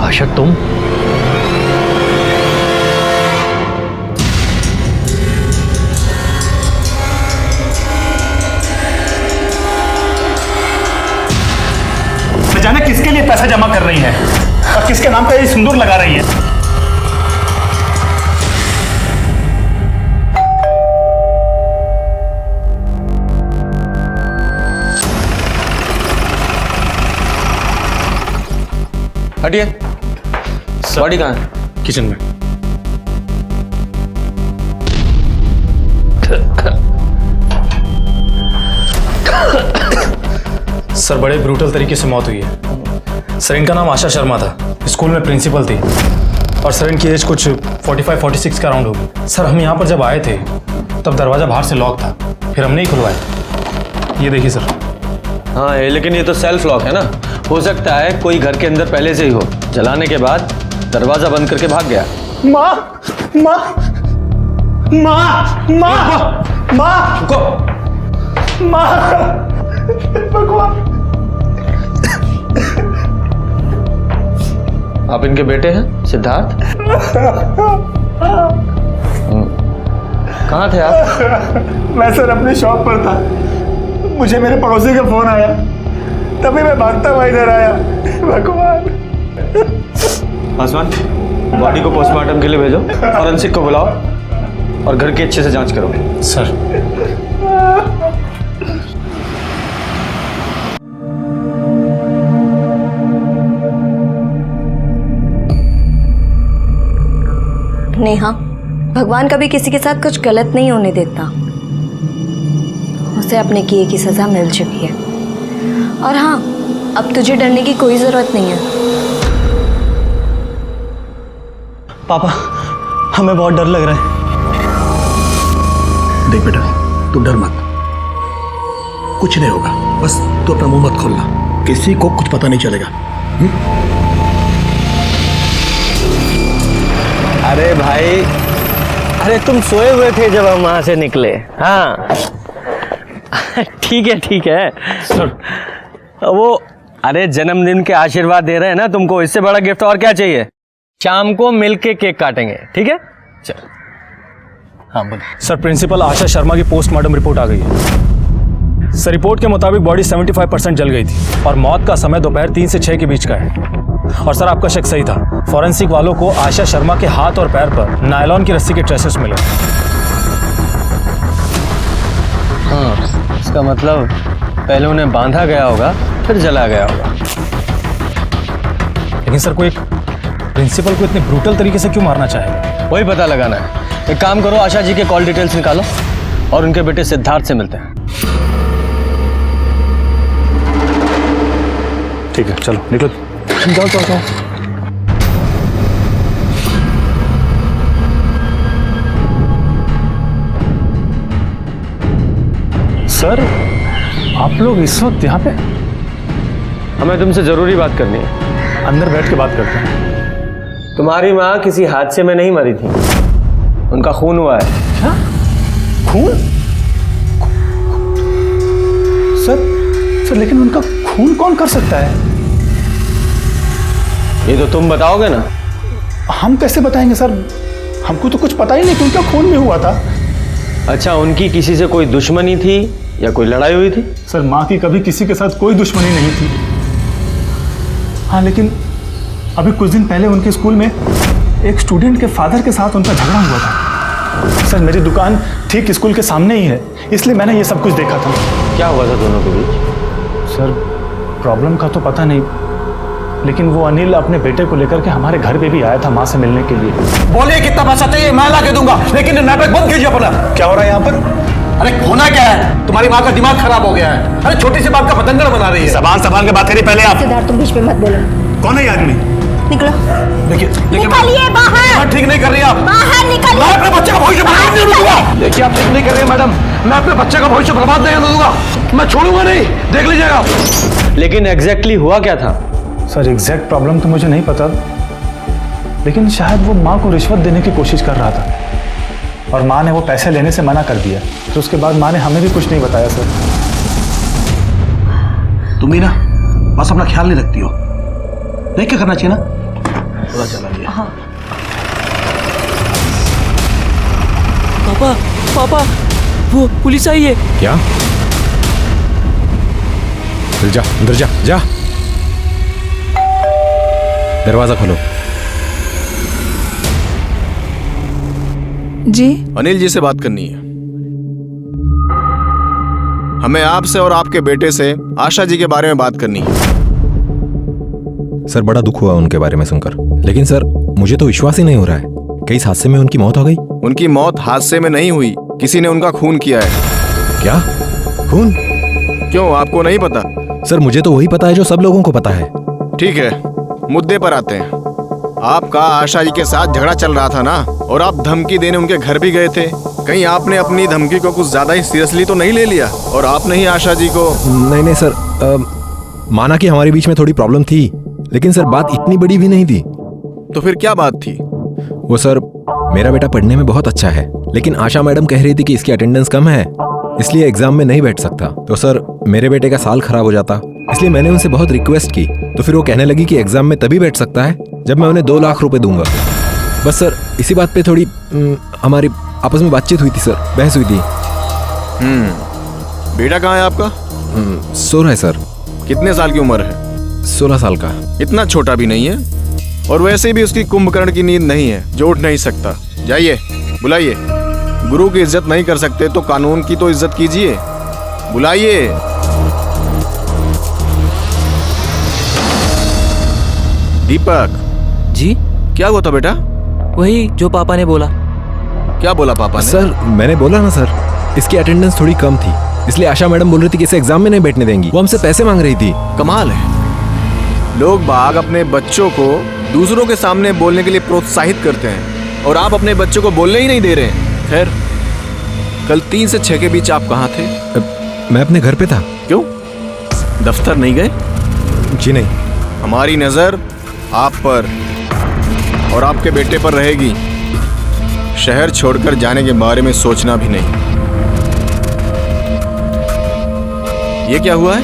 आशा तुम? न जाने किसके लिए पैसा जमा कर रही है और किसके नाम पे ये सिंदूर लगा रही है। हटिए। बॉडी कहाँ है? किचन में। सर बड़े ब्रूटल तरीके से मौत हुई है। सर इनका नाम आशा शर्मा था, स्कूल में प्रिंसिपल थी और सर इनकी एज कुछ 45-46 का राउंड होगी। सर हम यहाँ पर जब आए थे तब दरवाज़ा बाहर से लॉक था, फिर हमने ही खुलवाया। ये देखिए सर। हाँ लेकिन ये तो सेल्फ लॉक है ना, हो सकता है कोई घर के अंदर पहले से ही हो, जलाने के बाद दरवाजा बंद करके भाग गया। माँ, माँ, माँ, माँ, माँ, रुको। माँ, भगवान। आप इनके बेटे हैं सिद्धार्थ? कहाँ थे आप? मैं सर अपनी शॉप पर था, मुझे मेरे पड़ोसी का फोन आया, तभी मैं भागता हुआ इधर आया। भगवान। आसमान, बॉडी को पोस्टमार्टम के लिए भेजो, फॉरेंसिक को बुलाओ और घर की अच्छे से जांच करो। सर नेहा, भगवान कभी किसी के साथ कुछ गलत नहीं होने देता। उसे अपने किए की सजा मिल चुकी है। और हाँ, अब तुझे डरने की कोई जरूरत नहीं है। पापा, हमें बहुत डर लग रहा है। देख बेटा, तू डर मत, कुछ नहीं होगा। बस तू अपना मुंह मत खोलना, किसी को कुछ पता नहीं चलेगा। अरे भाई, अरे तुम सोए हुए थे जब हम वहां से निकले। हाँ ठीक है सर। वो अरे जन्मदिन के आशीर्वाद दे रहे हैं ना तुमको, इससे बड़ा गिफ्ट और क्या चाहिए। शाम को मिलके केक काटेंगे, ठीक है? चल। हाँ बोलो सर। प्रिंसिपल आशा शर्मा की पोस्टमार्टम रिपोर्ट आ गई है सर। रिपोर्ट के मुताबिक बॉडी 75% जल गई थी और मौत का समय दोपहर 3 से 6 के बीच का है। और सर आपका शक सही था, फॉरेंसिक वालों को आशा शर्मा के हाथ और पैर पर नायलॉन की रस्सी के ट्रेसेस मिले। हाँ, इसका मतलब पहले उन्हें बांधा गया होगा, फिर जला गया होगा। लेकिन सर कोई प्रिंसिपल को इतने ब्रूटल तरीके से क्यों मारना चाहेगा? वही पता लगाना है। एक काम करो, आशा जी के कॉल डिटेल्स निकालो और उनके बेटे सिद्धार्थ से मिलते हैं। ठीक है, चलो निकलो। जाओ। सर आप लोग इस वक्त यहाँ पे? हमें तुमसे जरूरी बात करनी है। अंदर बैठ के बात करते हैं। तुम्हारी माँ किसी हादसे में नहीं मरी थी, उनका खून हुआ है। क्या खून? सर लेकिन उनका खून कौन कर सकता है? ये तो तुम बताओगे ना। हम कैसे बताएंगे सर, हमको तो कुछ पता ही नहीं कि उनका खून भी हुआ था। अच्छा, उनकी किसी से कोई दुश्मनी थी या कोई लड़ाई हुई थी? सर माँ की कभी किसी के साथ कोई दुश्मनी नहीं थी। हाँ, लेकिन अभी कुछ दिन पहले उनके स्कूल में एक स्टूडेंट के फादर के साथ उनका झगड़ा हुआ था। सर मेरी दुकान ठीक स्कूल के सामने ही है, इसलिए मैंने ये सब कुछ देखा था। क्या हुआ था दोनों के बीच? सर प्रॉब्लम का तो पता नहीं, लेकिन वो अनिल अपने बेटे को लेकर के हमारे घर पे भी आया था माँ से मिलने के लिए। बोलिए कितना पैसा चाहिए, मैं ला के दूंगा, लेकिन नाटक बंद कीजिए अपना। क्या हो रहा है यहाँ पर? अरे होना क्या है, तुम्हारी माँ का दिमाग खराब हो गया है। अरे छोटी सी बात का पतंगड़ बना रही है। सवाल के बात करिए पहले आप। सिद्धार्थ, तुम बीच में मत बोलो। कौन है ये आदमी? निकलो। देखिए निकलिए बाहर। ठीक नहीं कर रही आप। बाहर निकलिए। मैं अपने बच्चे का भविष्य बर्बाद नहीं होने दूंगा। देखिए आप ठीक नहीं कर रहे हैं मैडम, मैं अपने बच्चे का भविष्य बर्बाद नहीं होने दूंगा, मैं छोड़ूंगा नहीं, देख लीजिएगा। लेकिन एग्जैक्टली हुआ क्या था? सर एग्जैक्ट प्रॉब्लम तो मुझे नहीं पता, लेकिन शायद वो माँ को रिश्वत देने की कोशिश कर रहा था और माँ ने वो पैसे लेने से मना कर दिया। तो उसके बाद माँ ने हमें भी कुछ नहीं बताया। सर तुम ही ना बस अपना ख्याल नहीं रखती हो, देख के करना चाहिए ना। पता चला ये। हाँ। पापा वो पुलिस आई है। क्या? चल जा अंदर, जा दरवाजा खोलो। जी अनिल जी से बात करनी है हमें, आपसे और आपके बेटे से आशा जी के बारे में बात करनी है। सर बड़ा दुख हुआ उनके बारे में सुनकर, लेकिन सर मुझे तो विश्वास ही नहीं हो रहा है। कई इस हादसे में उनकी मौत हो गई? उनकी मौत हादसे में नहीं हुई, किसी ने उनका खून किया है। क्या खून? क्यों, आपको नहीं पता? सर मुझे तो वही पता है जो सब लोगों को पता है। ठीक है, मुद्दे पर आते हैं। आपका आशा जी के साथ झगड़ा चल रहा था ना, और आप धमकी देने उनके घर भी गए थे। कहीं आपने अपनी धमकी को कुछ ज्यादा ही सीरियसली तो नहीं ले लिया और आपने ही आशा जी को? नहीं सर, माना कि हमारे बीच में थोड़ी प्रॉब्लम थी, लेकिन सर बात इतनी बड़ी भी नहीं थी। तो फिर क्या बात थी? वो सर, मेरा बेटा पढ़ने में बहुत अच्छा है, लेकिन आशा मैडम कह रही थी कि इसकी अटेंडेंस कम है, इसलिए एग्जाम में नहीं बैठ सकता। तो सर मेरे बेटे का साल खराब हो जाता, इसलिए मैंने उनसे बहुत रिक्वेस्ट की। तो फिर वो कहने लगी कि एग्जाम में तभी बैठ सकता है जब मैं उन्हें 2 लाख रुपए दूंगा। बस सर इसी बात पे थोड़ी हमारी आपस में बातचीत हुई थी सर, बहस हुई थी। बेटा कहाँ है आपका? सो रहा है सर। कितने साल की उम्र है? 16 साल का। इतना छोटा भी नहीं है, और वैसे भी उसकी कुंभकर्ण की नींद नहीं है जो उठ नहीं सकता। जाइए बुलाइए। गुरु की इज्जत नहीं कर सकते तो कानून की तो इज्जत कीजिए, बुलाइए। दीपक जी क्या हुआ था बेटा? वही जो पापा ने बोला। क्या बोला पापा ने? सर मैंने बोला ना सर, इसकी अटेंडेंस थोड़ी कम थी, इसलिए आशा मैडम बोल रही थी कि इसे एग्जाम में नहीं बैठने देंगी। वो हमसे पैसे मांग रही थी। कमाल है, लोग बाग अपने बच्चों को दूसरों के सामने बोलने के लिए प्रोत्साहित करते हैं और आप अपने बच्चों को बोलने ही नहीं दे रहे हैं। खैर, कल 3 से 6 के बीच आप कहाँ थे? मैं अपने घर पे था। क्यों, दफ्तर नहीं गए? जी नहीं। हमारी नजर आप पर और आपके बेटे पर रहेगी। शहर छोड़कर जाने के बारे में सोचना भी नहीं। ये क्या हुआ है?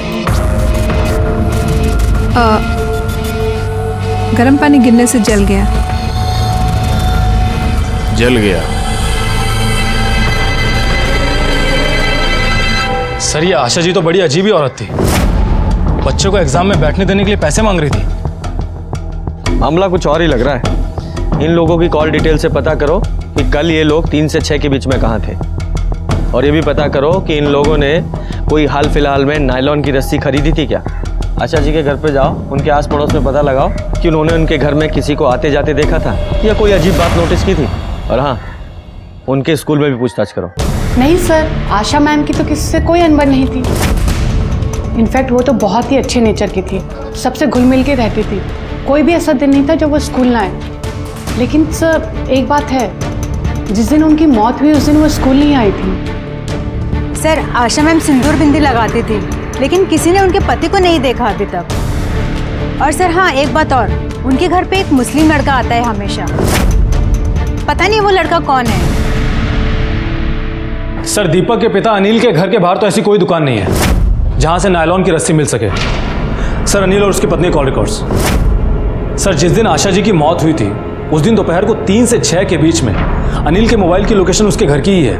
गर्म पानी गिरने से जल गया। जल गया? सर ये आशा जी तो बड़ी अजीब ही औरत थी। बच्चों को एग्जाम में बैठने देने के लिए पैसे मांग रही थी। मामला कुछ और ही लग रहा है। इन लोगों की कॉल डिटेल से पता करो कि कल ये लोग 3 से 6 के बीच में कहाँ थे, और ये भी पता करो कि इन लोगों ने कोई हाल फिलहाल में नायलॉन की रस्सी खरीदी थी क्या। आशा जी के घर पे जाओ, उनके आस पड़ोस में पता लगाओ कि उन्होंने उनके घर में किसी को आते जाते देखा था या कोई अजीब बात नोटिस की थी। और हाँ, उनके स्कूल में भी पूछताछ करो। नहीं सर, आशा मैम की तो किसी से कोई अनबन नहीं थी। इनफैक्ट वो तो बहुत ही अच्छे नेचर की थी, सबसे घुल मिल के रहती थी। कोई भी ऐसा दिन नहीं था जब वो स्कूल ना आए। लेकिन सर एक बात है, जिस दिन उनकी मौत हुई उस दिन वो स्कूल नहीं आई थी। सर आशा मैम सिंदूर बिंदी लगाती थी, लेकिन किसी ने उनके पति को नहीं देखा अभी तक। और सर हाँ, एक बात और, उनके घर पे एक मुस्लिम लड़का आता है हमेशा। पता नहीं वो लड़का कौन है। सर दीपक के पिता अनिल के घर के बाहर तो ऐसी कोई दुकान नहीं है जहां से नायलॉन की रस्सी मिल सके। सर अनिल और उसकी पत्नी कॉल रिकॉर्ड्स। सर जिस दिन आशा जी की मौत हुई थी उस दिन दोपहर को 3 से 6 के बीच में अनिल के मोबाइल की लोकेशन उसके घर की ही है।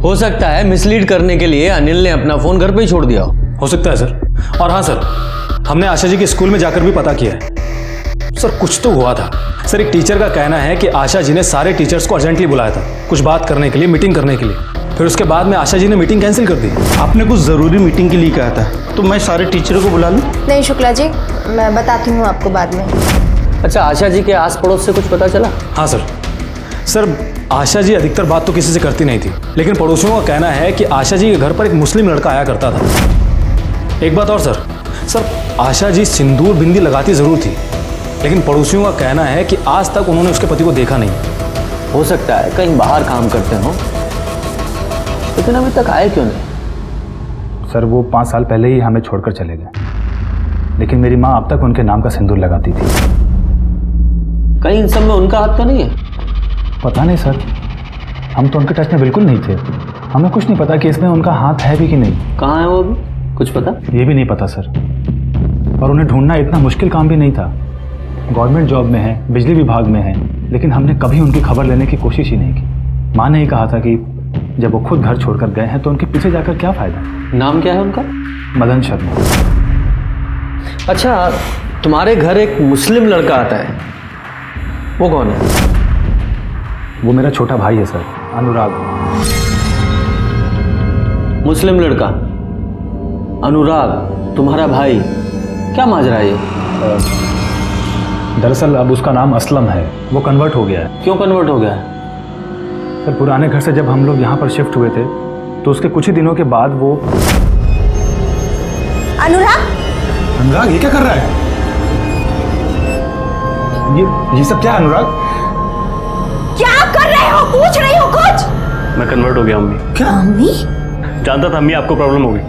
हो सकता है मिसलीड करने के लिए अनिल ने अपना फोन घर पे ही छोड़ दिया हो सकता है सर। और हाँ सर, हमने आशा जी के स्कूल में जाकर भी पता किया है। सर कुछ तो हुआ था। सर एक टीचर का कहना है कि आशा जी ने सारे टीचर्स को अर्जेंटली बुलाया था कुछ बात करने के लिए, मीटिंग करने के लिए। फिर उसके बाद में आशा जी ने मीटिंग कैंसिल कर दी। आपने कुछ ज़रूरी मीटिंग के लिए कहा था, तो मैं सारे टीचरों को बुला लूँ? नहीं शुक्ला जी, मैं बताती हूँ आपको बाद में। अच्छा, आशा जी के आस पड़ोस से कुछ पता चला? हाँ सर। सर आशा जी अधिकतर बात तो किसी से करती नहीं थी, लेकिन पड़ोसियों का कहना है कि आशा जी के घर पर एक मुस्लिम लड़का आया करता था। एक बात और सर आशा जी सिंदूर बिंदी लगाती ज़रूर थी, लेकिन पड़ोसियों का कहना है कि आज तक उन्होंने उसके पति को देखा नहीं। हो सकता है कहीं बाहर काम करते हो, लेकिन अभी तक आए क्यों नहीं? सर वो 5 साल पहले ही हमें छोड़कर चले गए, लेकिन मेरी माँ अब तक उनके नाम का सिंदूर लगाती थी। कहीं इन सब में उनका हाथ तो नहीं है? पता नहीं सर, हम तो उनके टच में बिल्कुल नहीं थे। हमें कुछ नहीं पता कि इसमें उनका हाथ है भी कि नहीं। कहाँ है वो भी, कुछ पता? ये भी नहीं पता सर। और उन्हें ढूंढना इतना मुश्किल काम भी नहीं था। गवर्नमेंट जॉब में है, बिजली विभाग में है, लेकिन हमने कभी उनकी खबर लेने की कोशिश ही नहीं की। माँ ने ही कहा था कि जब वो खुद घर छोड़कर गए हैं तो उनके पीछे जाकर क्या फायदा। नाम क्या है उनका? मदन शर्मा। अच्छा, तुम्हारे घर एक मुस्लिम लड़का आता है, वो कौन है? वो मेरा छोटा भाई है सर, अनुराग। मुस्लिम लड़का अनुराग तुम्हारा भाई, क्या माजरा है ये? दरअसल अब उसका नाम असलम है, वो कन्वर्ट हो गया है। क्यों कन्वर्ट हो गया है? सर पुराने घर से जब हम लोग यहाँ पर शिफ्ट हुए थे तो उसके कुछ ही दिनों के बाद वो। अनुराग ये क्या कर रहा है? ये सब क्या है अनुराग? क्या कर रहे हो? पूछ रही हो कुछ? मैं कन्वर्ट हो गया अम्मी। क्या अम्मी? जानता था अम्मी आपको प्रॉब्लम होगी,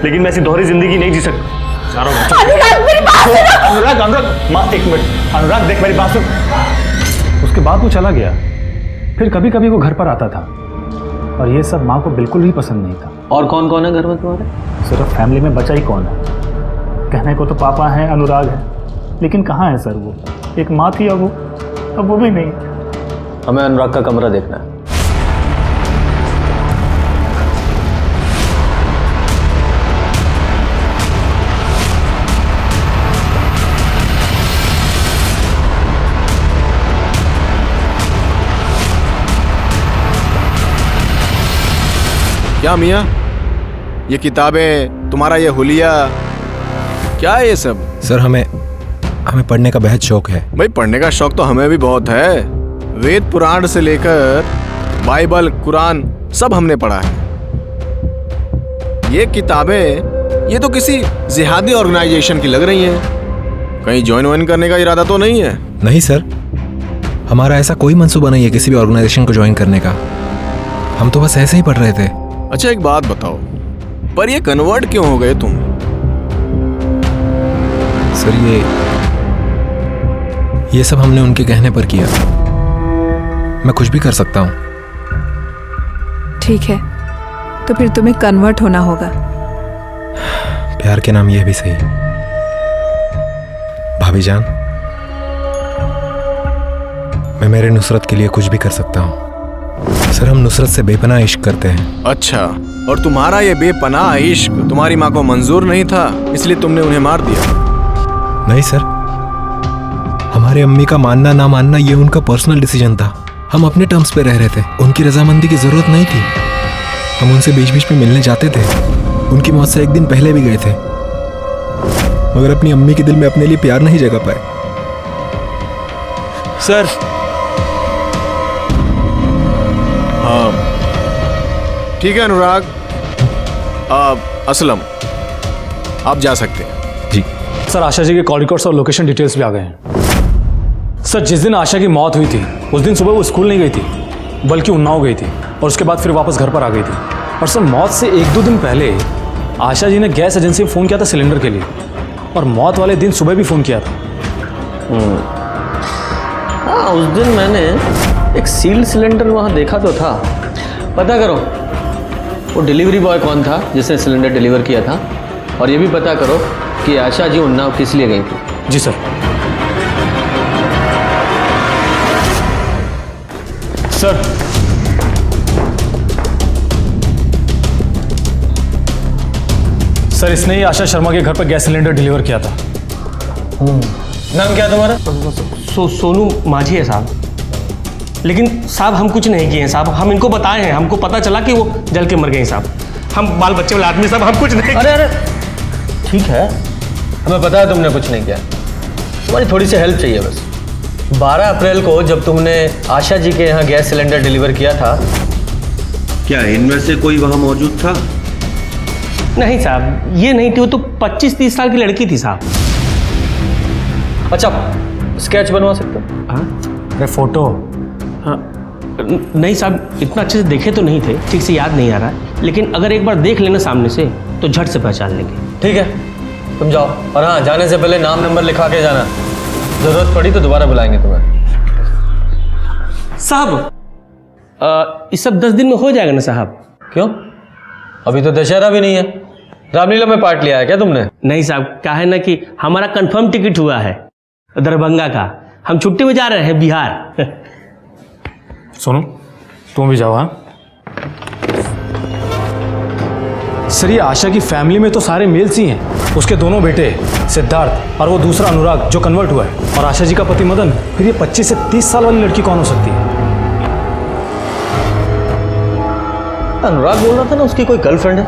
लेकिन मैं ऐसी दोहरी जिंदगी नहीं जी सकता। अनुराग मेरी बात सुनो। अनुराग माँ एक मिनट, अनुराग देख मेरी बात सुन। उसके बाद वो चला गया, फिर कभी कभी वो घर पर आता था, और ये सब माँ को बिल्कुल भी पसंद नहीं था। और कौन कौन है घर में तुम्हारे? सिर्फ फैमिली में बचा ही कौन है? कहने को तो पापा हैं, अनुराग है, लेकिन कहाँ है सर वो? एक माँ थी, अब वो भी नहीं। हमें अनुराग का कमरा देखना है। क्या मियाँ, ये किताबें, तुम्हारा ये हुलिया, क्या है ये सब? सर हमें पढ़ने का बेहद शौक है। भाई पढ़ने का शौक तो हमें भी बहुत है। वेद पुराण से लेकर बाइबल, कुरान सब हमने पढ़ा है। ये किताबें ये तो किसी जिहादी ऑर्गेनाइजेशन की लग रही हैं। कहीं ज्वाइन वाइन करने का इरादा तो नहीं है? नहीं सर, हमारा ऐसा कोई मंसूबा नहीं है किसी भी ऑर्गेनाइजेशन को ज्वाइन करने का। हम तो बस ऐसे ही पढ़ रहे थे। अच्छा एक बात बताओ, पर ये कन्वर्ट क्यों हो गए तुम? सर ये सब हमने उनके कहने पर किया। मैं कुछ भी कर सकता हूँ। ठीक है, तो फिर तुम्हें कन्वर्ट होना होगा। प्यार के नाम यह भी सही। भाभी जान, मैं मेरे नुसरत के लिए कुछ भी कर सकता हूँ। सर हम नुसरत से बेपनाह इश्क करते हैं। अच्छा, और तुम्हारा ये बेपनाह इश्क तुम्हारी माँ को मंजूर नहीं था, इसलिए तुमने उन्हें मार दिया? नहीं सर, हमारे अम्मी का मानना ना मानना ये उनका पर्सनल डिसीजन था। हम अपने टर्म्स पे रह रहे थे, उनकी रजामंदी की जरूरत नहीं थी। हम उनसे बीच बीच में मिलने जाते थे, उनकी मौत से एक दिन पहले भी गए थे, मगर अपनी अम्मी के दिल में अपने लिए प्यार नहीं जगा पाए। सर हाँ ठीक है अनुराग, असलम आप जा सकते हैं। जी सर, आशा जी के कॉल रिकॉर्ड्स और लोकेशन डिटेल्स भी आ गए हैं। सर जिस दिन आशा की मौत हुई थी उस दिन सुबह वो स्कूल नहीं गई थी, बल्कि उन्नाव गई थी और उसके बाद फिर वापस घर पर आ गई थी। और सर मौत से 1-2 दिन पहले आशा जी ने गैस एजेंसी में फ़ोन किया था सिलेंडर के लिए, और मौत वाले दिन सुबह भी फ़ोन किया था। हाँ, उस दिन मैंने एक सील्ड सिलेंडर वहाँ देखा तो था। पता करो वो डिलीवरी बॉय कौन था जिसने सिलेंडर डिलीवर किया था, और ये भी पता करो कि आशा जी उन्नाव किस लिए गई थी। जी सर। सर इसने ही आशा शर्मा के घर पर गैस सिलेंडर डिलीवर किया था। नाम क्या है तुम्हारा? सोनू माझी है साहब। लेकिन साहब हम कुछ नहीं किए हैं साहब, हम इनको बताए हैं, हमको पता चला कि वो जल के मर गए साहब। हम बाल बच्चे वाले आदमी साहब, हम कुछ नहीं। अरे ठीक है, हमें पता है तुमने कुछ नहीं किया, तुम्हारी थोड़ी सी हेल्प चाहिए बस। 12 अप्रैल को जब तुमने आशा जी के यहाँ गैस सिलेंडर डिलीवर किया था, क्या इनमें से कोई वहां मौजूद था? नहीं साहब, ये नहीं थी, वो तो 25-30 साल की लड़की थी साहब। अच्छा स्केच बनवा सकते हो? हाँ अरे फोटो? हाँ नहीं साहब, इतना अच्छे से देखे तो नहीं थे, ठीक से याद नहीं आ रहा है, लेकिन अगर एक बार देख लेना सामने से तो झट से पहचान लेंगे। ठीक है तुम जाओ, और हाँ जाने से पहले नाम नंबर लिखा के जाना, जरूरत पड़ी तो दोबारा बुलाएंगे तुम्हें। साहब इस सब 10 दिन में हो जाएगा ना साहब? क्यों, अभी तो दशहरा भी नहीं है। रामलीला में पार्ट लिया है क्या तुमने? नहीं साहब, क्या है ना कि हमारा कंफर्म टिकट हुआ है दरभंगा का, हम छुट्टी में जा रहे हैं बिहार। सुनो तुम भी जाओ। हाँ सर, ये आशा की फैमिली में तो सारे मेल्स ही हैं। उसके दोनों बेटे सिद्धार्थ और वो दूसरा अनुराग जो कन्वर्ट हुआ है, और आशा जी का पति मदन। फिर ये 25 से 30 साल वाली लड़की कौन हो सकती है? अनुराग बोल रहा था ना उसकी कोई गर्लफ्रेंड है।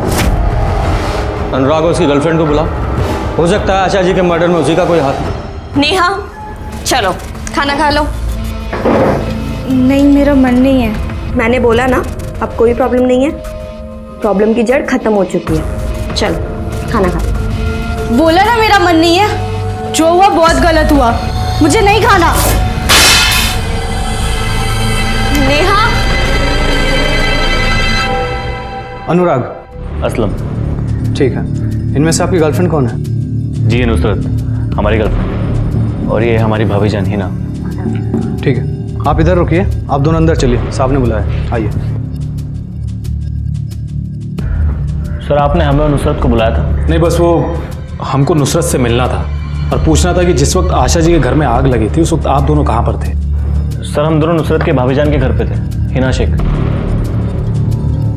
अनुराग और उसकी गर्लफ्रेंड को बुलाओ, हो सकता है आशा जी के मर्डर में उसी का कोई हाथ। नेहा चलो खाना खा लो। नहीं मेरा मन नहीं है। मैंने बोला ना, अब कोई प्रॉब्लम नहीं है, प्रॉब्लम की जड़ खत्म हो चुकी है। चलो खाना खा। बोला ना मेरा मन नहीं है, जो हुआ बहुत गलत हुआ, मुझे नहीं खाना। नेहा। अनुराग। असलम। ठीक है, इनमें से आपकी गर्लफ्रेंड कौन है? जी ये नुसरत हमारी गर्लफ्रेंड, और ये हमारी भाभी जान हिना। ठीक है, आप इधर रुकिए, आप दोनों अंदर चलिए, साहब ने बुलाया, आइए। सर आपने हमें नुसरत को बुलाया था? नहीं, बस वो हमको नुसरत से मिलना था और पूछना था कि जिस वक्त आशा जी के घर में आग लगी थी उस वक्त आप दोनों कहाँ पर थे? सर हम दोनों नुसरत के भाभी जान के घर पे थे, हिना शेख।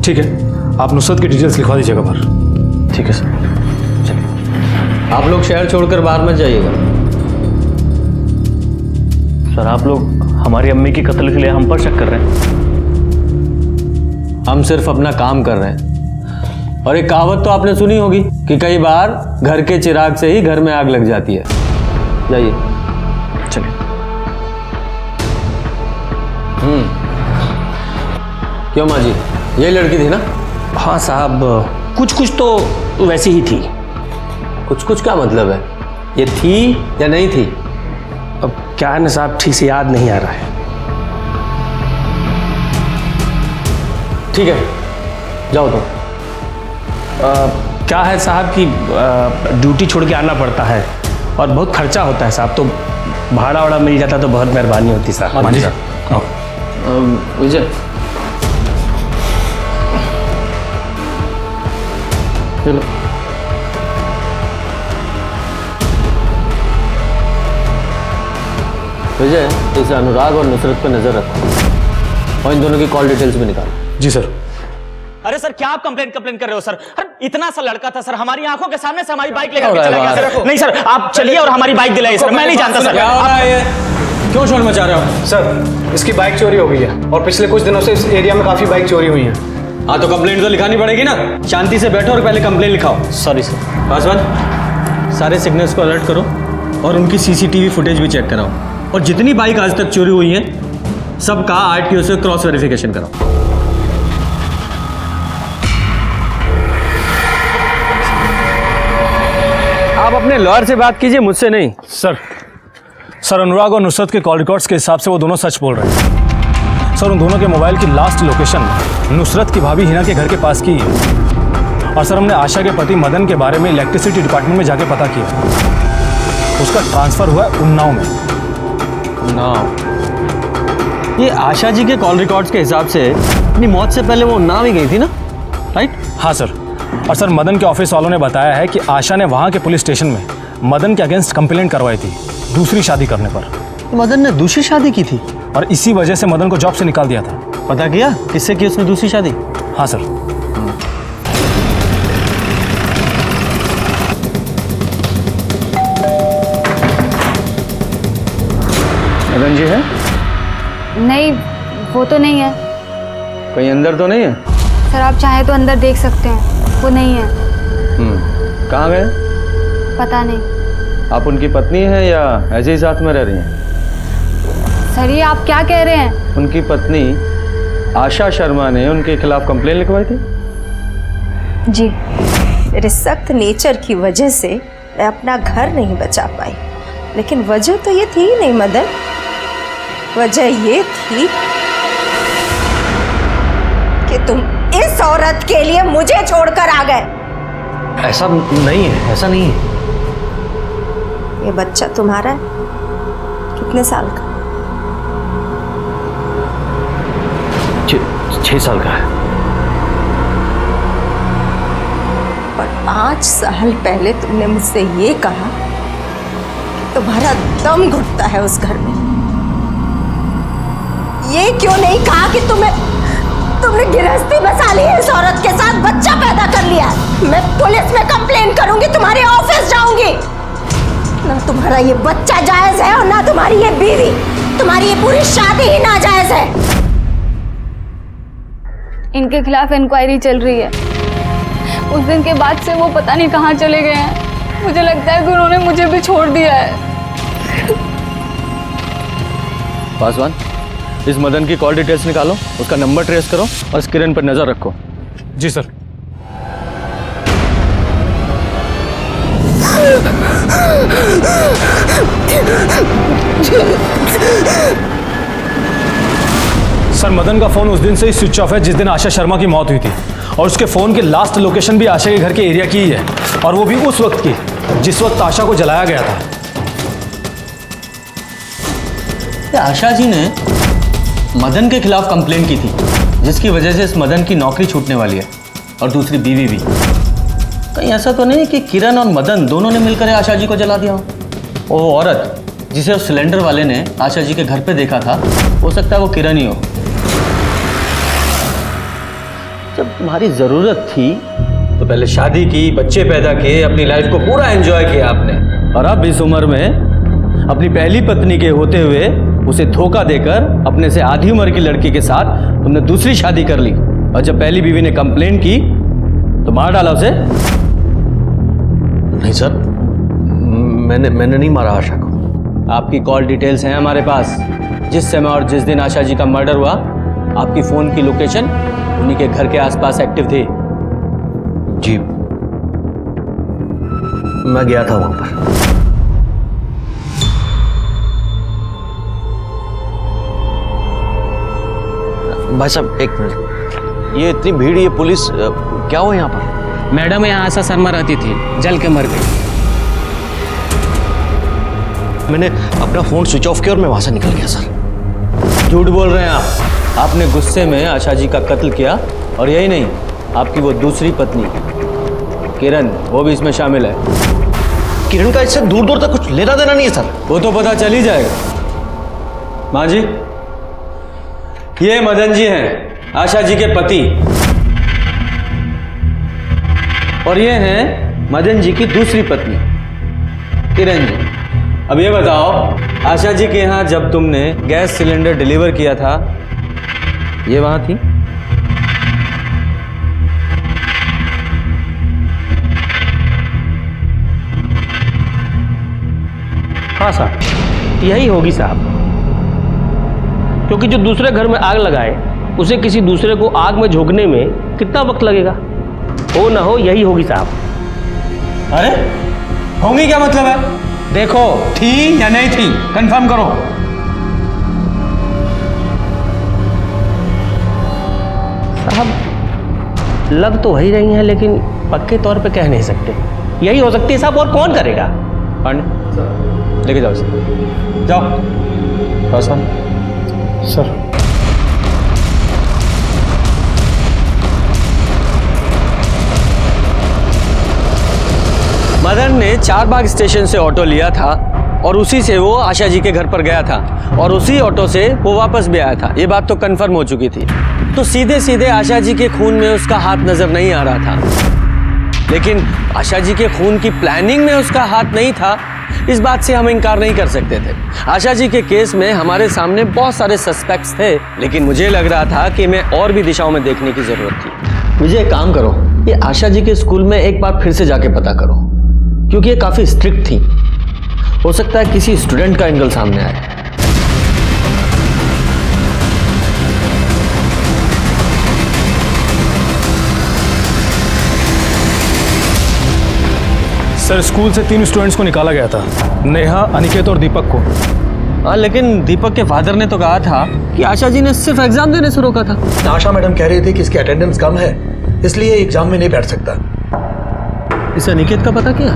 ठीक है, आप नुसरत की डिटेल्स लिखवा दीजिएगा बाहर। ठीक है सर। चलिए आप लोग शहर छोड़कर बाहर मत जाइएगा। सर आप लोग हमारी अम्मी की कत्ल के लिए हम पर शक कर रहे हैं? हम सिर्फ अपना काम कर रहे हैं। और एक कहावत तो आपने सुनी होगी कि कई बार घर के चिराग से ही घर में आग लग जाती है। जाइए। चलिए। क्यों माँ जी, ये लड़की थी ना? हाँ साहब, कुछ कुछ तो वैसी ही थी। कुछ कुछ क्या मतलब है? ये थी या नहीं थी? अब क्या है ना साहब, ठीक से याद नहीं आ रहा है। ठीक है, जाओ तुम। क्या है साहब कि ड्यूटी छोड़ के आना पड़ता है और बहुत खर्चा होता है साहब, तो भाड़ा वाड़ा मिल जाता तो बहुत मेहरबानी होती साहब। हाँ जी विजय, चलो। विजय, इस अनुराग और नुसरत पे नजर रखो और इन दोनों की कॉल डिटेल्स भी निकालो। जी सर। अरे सर, क्या आप कंप्लेंट कर रहे हो सर? अरे इतना सा लड़का था सर, हमारी आंखों के सामने से हमारी बाइक लेकर के चला गया सर। नहीं सर, आप चलिए और हमारी बाइक दिलाइए सर। मैं नहीं जानता सर। क्या हो रहा है ये? क्यों शोर मचा रहे हो? सर, इसकी बाइक चोरी हो गई है और पिछले कुछ दिनों से इस एरिया में काफी बाइक चोरी हुई है। हाँ तो कंप्लेंट तो लिखानी पड़ेगी ना। शांति से बैठो और पहले कंप्लेंट लिखाओ। Sorry sir. पासवान, सारे सिग्नल्स को अलर्ट करो और उनकी सीसीटीवी फुटेज भी चेक कराओ और जितनी बाइक आज तक चोरी हुई हैं सबका आरटीओ से क्रॉस वेरिफिकेशन कराओ। आप अपने लॉयर से बात कीजिए, मुझसे नहीं। सर अनुराग और नुसरत के कॉल रिकॉर्ड्स के हिसाब से वो दोनों सच बोल रहे हैं। सर, उन दोनों के मोबाइल की लास्ट लोकेशन नुसरत की भाभी हिना के घर के पास की है। और सर, हमने आशा के पति मदन के बारे में इलेक्ट्रिसिटी डिपार्टमेंट में जाके पता किया। उसका ट्रांसफर हुआ है उन्नाव में। उन्नाव? ये आशा जी के कॉल रिकॉर्ड्स के हिसाब से अपनी मौत से पहले वो उन्नाव ही गई थी ना, राइट? हाँ सर। और सर, मदन के ऑफिस वालों ने बताया है कि आशा ने वहाँ के पुलिस स्टेशन में मदन के अगेंस्ट कंप्लेंट करवाई थी दूसरी शादी करने पर। मदन ने दूसरी शादी की थी और इसी वजह से मदन को जॉब से निकाल दिया था। पता किया किससे की उसने दूसरी शादी? हाँ सर। मदन जी है? नहीं, वो तो नहीं है कहीं अंदर तो नहीं है? सर। आप चाहे तो अंदर देख सकते हैं, वो नहीं है। कहाँ गए? पता नहीं। आप उनकी पत्नी हैं या ऐसे ही साथ में रह रही हैं? सर, ये आप क्या कह रहे हैं? उनकी पत्नी आशा शर्मा ने उनके खिलाफ कंप्लेन लिखवाई थी। जी, मेरे सख्त नेचर की वजह से मैं अपना घर नहीं बचा पाई, लेकिन वजह तो ये थी नहीं मदन। वजह ये थी कि तुम इस औरत के लिए मुझे छोड़कर आ गए। ऐसा नहीं है, ऐसा नहीं है। ये बच्चा तुम्हारा है? कितने साल का? 6 साल का है। और 5 साल पहले तुमने मुझसे ये कहा कि तुम्हारा दम घुटता है उस घर में। ये क्यों नहीं कहा कि तुमने गिरहस्ती बसा ली है इस औरत के साथ, बच्चा पैदा कर लिया? मैं पुलिस में कंप्लेन करूंगी, तुम्हारे ऑफिस जाऊंगी। ना तुम्हारा ये बच्चा जायज है और ना तुम्हारी ये बीवी। तुम्हारी ये पूरी शादी ही नाजायज है। इनके खिलाफ इंक्वायरी चल रही है। उस दिन के बाद से वो पता नहीं कहाँ चले गए हैं। मुझे लगता है कि उन्होंने मुझे भी छोड़ दिया है। पासवान, इस मदन की कॉल डिटेल्स निकालो, उसका नंबर ट्रेस करो और इस किरण पर नजर रखो। जी सर। सर, मदन का फोन उस दिन से ही स्विच ऑफ है जिस दिन आशा शर्मा की मौत हुई थी, और उसके फोन की लास्ट लोकेशन भी आशा के घर के एरिया की ही है, और वो भी उस वक्त की जिस वक्त आशा को जलाया गया था। आशा जी ने मदन के खिलाफ कंप्लेन की थी, जिसकी वजह से इस मदन की नौकरी छूटने वाली है और दूसरी बीवी भी। कहीं ऐसा तो नहीं कि किरण और मदन दोनों ने मिलकर आशा जी को जला दिया हो? वो औरत जिसे उस सिलेंडर वाले ने आशा जी के घर पे देखा था, हो सकता है वो किरण ही हो। जब तुम्हारी जरूरत थी तो पहले शादी की, बच्चे पैदा किए, अपनी लाइफ को पूरा एंजॉय किया आपने, और अब इस उम्र में अपनी पहली पत्नी के होते हुए उसे धोखा देकर अपने से आधी उम्र की लड़की के साथ तुमने दूसरी शादी कर ली, और जब पहली बीवी ने कंप्लेन की तो मार डाला उसे। नहीं सर, मैंने नहीं मारा आशा को। आपकी कॉल डिटेल्स हैं हमारे पास। जिस समय और जिस दिन आशा जी का मर्डर हुआ, आपकी फोन की लोकेशन उन्हीं के घर के आसपास एक्टिव थी? जी, मैं गया था वहां पर। भाई साहब एक मिनट, ये इतनी भीड़, ये पुलिस, क्या हुआ यहाँ पर? मैडम यहाँ आशा शर्मा रहती थी, जल के मर गई। मैंने अपना फोन स्विच ऑफ किया और मैं वहां से निकल गया सर। झूठ बोल रहे हैं आप। आपने गुस्से में आशा जी का कत्ल किया, और यही नहीं, आपकी वो दूसरी पत्नी किरण, वो भी इसमें शामिल है। किरण का इससे दूर दूर तक कुछ लेना देना नहीं है सर। वो तो पता चल ही जाएगा। माँ जी, ये मदन जी हैं, आशा जी के पति, और ये हैं मदन जी की दूसरी पत्नी किरण जी। अब ये बताओ, आशा जी के यहाँ जब तुमने गैस सिलेंडर डिलीवर किया था, ये वहां थी? हाँ साहब, यही होगी साहब, क्योंकि जो दूसरे घर में आग लगाए उसे किसी दूसरे को आग में झोंकने में कितना वक्त लगेगा? हो ना हो यही होगी साहब। अरे होंगी क्या मतलब है? देखो, थी या नहीं थी, कंफर्म करो। साहब लग तो वही रही हैं, लेकिन पक्के तौर पे कह नहीं सकते। यही हो सकती है साहब, और कौन करेगा? पांडे, लेके जाओ इसे। जाओ सर। मदन ने चारबाग स्टेशन से ऑटो लिया था और उसी से वो आशा जी के घर पर गया था, और उसी ऑटो से वो वापस भी आया था। ये बात तो कंफर्म हो चुकी थी। तो सीधे सीधे आशा जी के खून में उसका हाथ नजर नहीं आ रहा था, लेकिन आशा जी के खून की प्लानिंग में उसका हाथ नहीं था, इस बात से हम इनकार नहीं कर सकते थे। आशा जी के केस में हमारे सामने बहुत सारे सस्पेक्ट्स थे, लेकिन मुझे लग रहा था कि मैं और भी दिशाओं में देखने की जरूरत थी। मुझे एक काम करो, ये आशा जी के स्कूल में एक बार फिर से जाके पता करो, क्योंकि ये काफी स्ट्रिक्ट थी। हो सकता है किसी स्टूडेंट का एंगल सामने आए। सर, स्कूल से 3 स्टूडेंट्स को निकाला गया था, नेहा, अनिकेत और दीपक को। हाँ, लेकिन दीपक के फादर ने तो कहा था कि आशा जी ने सिर्फ एग्जाम देने से रोका था। आशा मैडम कह रही थी कि इसकी अटेंडेंस कम है, इसलिए एग्जाम में नहीं बैठ सकता। इसे अनिकेत का पता क्या?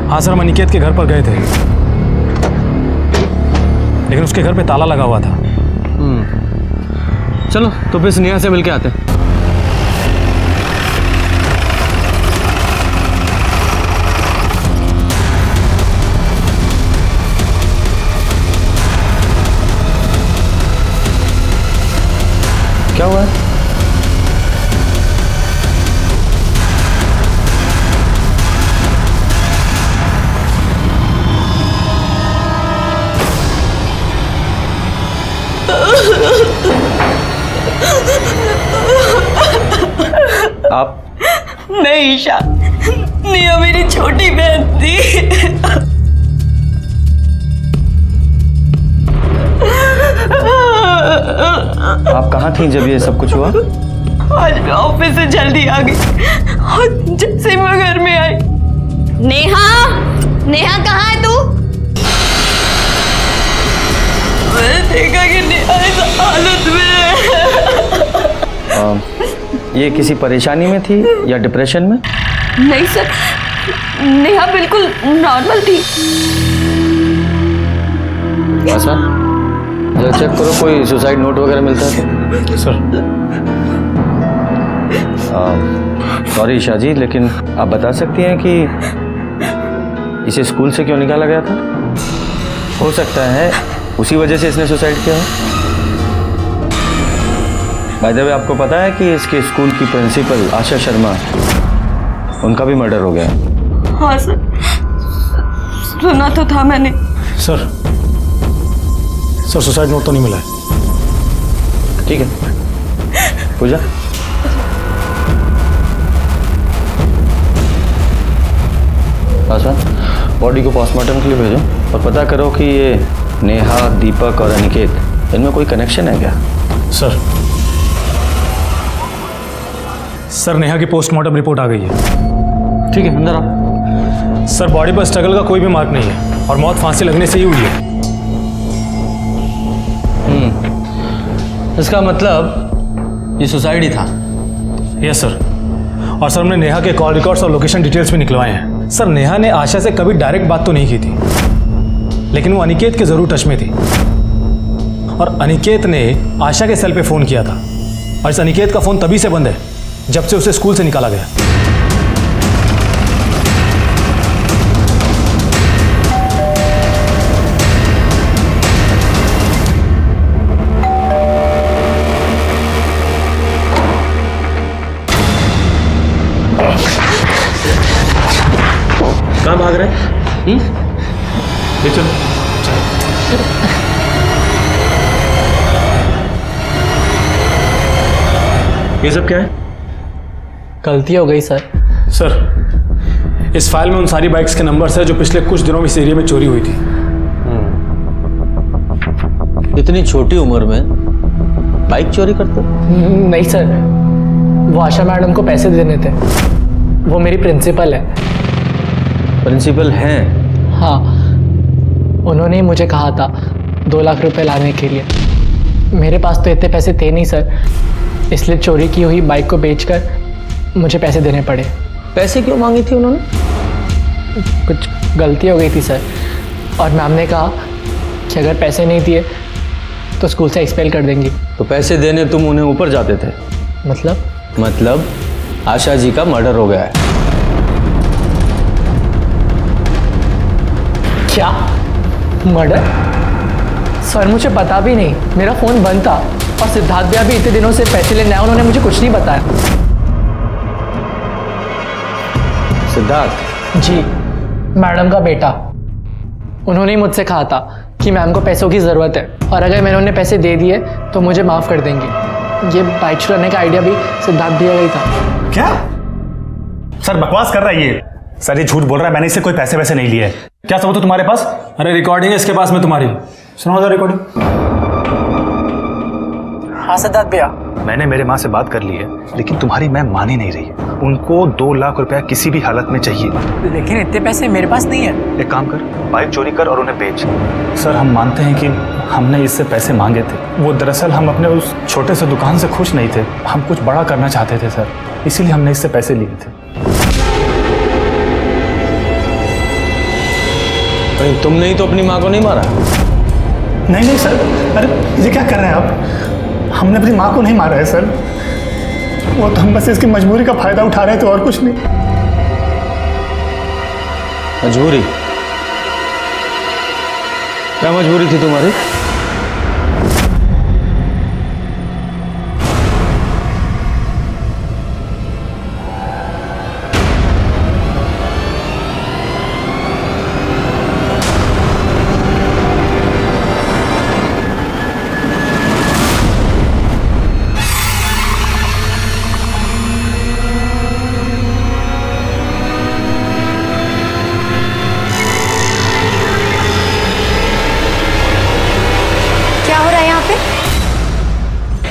हाँ सर, हम अनिकेत के घर पर गए थे, लेकिन उसके घर पे ताला लगा हुआ था। चलो तो फिर नेहा से मिलके आते हैं। क्या हुआ है? आप? नहीं ईशा, नेहा मेरी छोटी बहन थी। आप कहाँ थी जब ये सब कुछ हुआ? आज मैं ऑफिस से जल्दी आ गई और जैसे मैं घर में आई। नेहा, नेहा कहाँ है तू? मैंने देखा कि नेहा इस हालत में है। ये किसी परेशानी में थी या डिप्रेशन में? नहीं सर, नेहा बिल्कुल नॉर्मल थी। अच्छा, जरा चेक करो कोई सुसाइड नोट वगैरह मिलता है तो। सर। सॉरी ईशा जी, लेकिन आप बता सकती हैं कि इसे स्कूल से क्यों निकाला गया था? हो सकता है उसी वजह से इसने सुसाइड किया हो। बाय द वे, आपको पता है कि इसके स्कूल की प्रिंसिपल आशा शर्मा, उनका भी मर्डर हो गया? हाँ सर, सुना तो था मैंने। सर, सुसाइड नोट तो नहीं मिला है। ठीक है पूजा, बॉडी को पोस्टमार्टम के लिए भेजो और पता करो कि ये नेहा, दीपक और अनिकेत, इनमें कोई कनेक्शन है क्या? सर। सर नेहा की पोस्टमार्टम रिपोर्ट आ गई है। ठीक है, अंदर आओ। सर बॉडी पर स्ट्रगल का कोई भी मार्क नहीं है और मौत फांसी लगने से ही हुई है। इसका मतलब ये सुसाइड ही था। Yes sir. और सर हमने नेहा के कॉल रिकॉर्ड्स और लोकेशन डिटेल्स भी निकलवाए हैं। सर नेहा ने आशा से कभी डायरेक्ट बात तो नहीं की थी, लेकिन वो अनिकेत के जरूर टच में थी और अनिकेत ने आशा के सेल पे फोन किया था और इस अनिकेत का फोन तभी से बंद है जब से उसे स्कूल से निकाला गया। कहाँ भाग रहे हैं? ले चलो। ये सब क्या है? गलती हो गई सर। सर इस फाइल में उन सारी बाइक्स के नंबर्स है जो पिछले कुछ दिनों में इस एरिया में चोरी हुई थी। इतनी छोटी उम्र में बाइक चोरी करते? नहीं सर, वो आशा मैडम को पैसे देने थे। वो मेरी प्रिंसिपल है। प्रिंसिपल हैं? हाँ, उन्होंने ही मुझे कहा था 2 लाख रुपए लाने के लिए। मेरे पास तो इतने पैसे थे नहीं सर, इसलिए चोरी की हुई बाइक को बेचकर मुझे पैसे देने पड़े। पैसे क्यों मांगी थी उन्होंने? कुछ गलती हो गई थी सर, और मैम ने कहा कि अगर पैसे नहीं दिए तो स्कूल से एक्सपेल कर देंगी। तो पैसे देने तुम उन्हें ऊपर जाते थे? मतलब आशा जी का मर्डर हो गया है। क्या मर्डर? सर मुझे पता भी नहीं, मेरा फ़ोन बंद था और सिद्धार्थ भैया भी इतने दिनों से पैसे लेने आए, उन्होंने मुझे कुछ नहीं बताया। सिद्धार्थ? जी, मैडम का बेटा। उन्होंने ही मुझसे कहा था कि मैम को पैसों की ज़रूरत है और अगर मैंने उन्हें पैसे दे दिए तो मुझे माफ़ कर देंगे। ये बाइक चुराने का आइडिया भी सिद्धार्थ भैया का ही था। क्या सर बकवास कर रहा है ये? सर ये झूठ बोल रहा है, मैंने इससे कोई पैसे वैसे नहीं लिए। क्या सबूत है तुम्हारे पास? अरे रिकॉर्डिंग है इसके पास में तुम्हारी, सुनाओ जरा रिकॉर्डिंग। हाँ सिद्धार्थ भैया, मैंने मेरे माँ से बात कर ली है, लेकिन तुम्हारी मैम मान ही नहीं रही है। उनको 2 लाख रुपया किसी भी हालत में चाहिए। लेकिन इतने पैसे मेरे पास नहीं है। एक काम कर, बाइक चोरी कर और उन्हें बेच। सर हम मानते हैं कि हमने इससे पैसे मांगे थे। वो दरअसल हम अपने उस छोटे से दुकान से खुश नहीं थे, हम कुछ बड़ा करना चाहते थे सर, इसीलिए हमने इससे पैसे लिए थे। तुमने ही तो अपनी माँ को नहीं मारा? नहीं सर, अरे ये क्या कर रहे हैं आप? हमने अपनी माँ को नहीं मारा है सर, वो तो हम बस इसकी मजबूरी का फायदा उठा रहे थे और कुछ नहीं। मजबूरी? क्या मजबूरी थी तुम्हारी?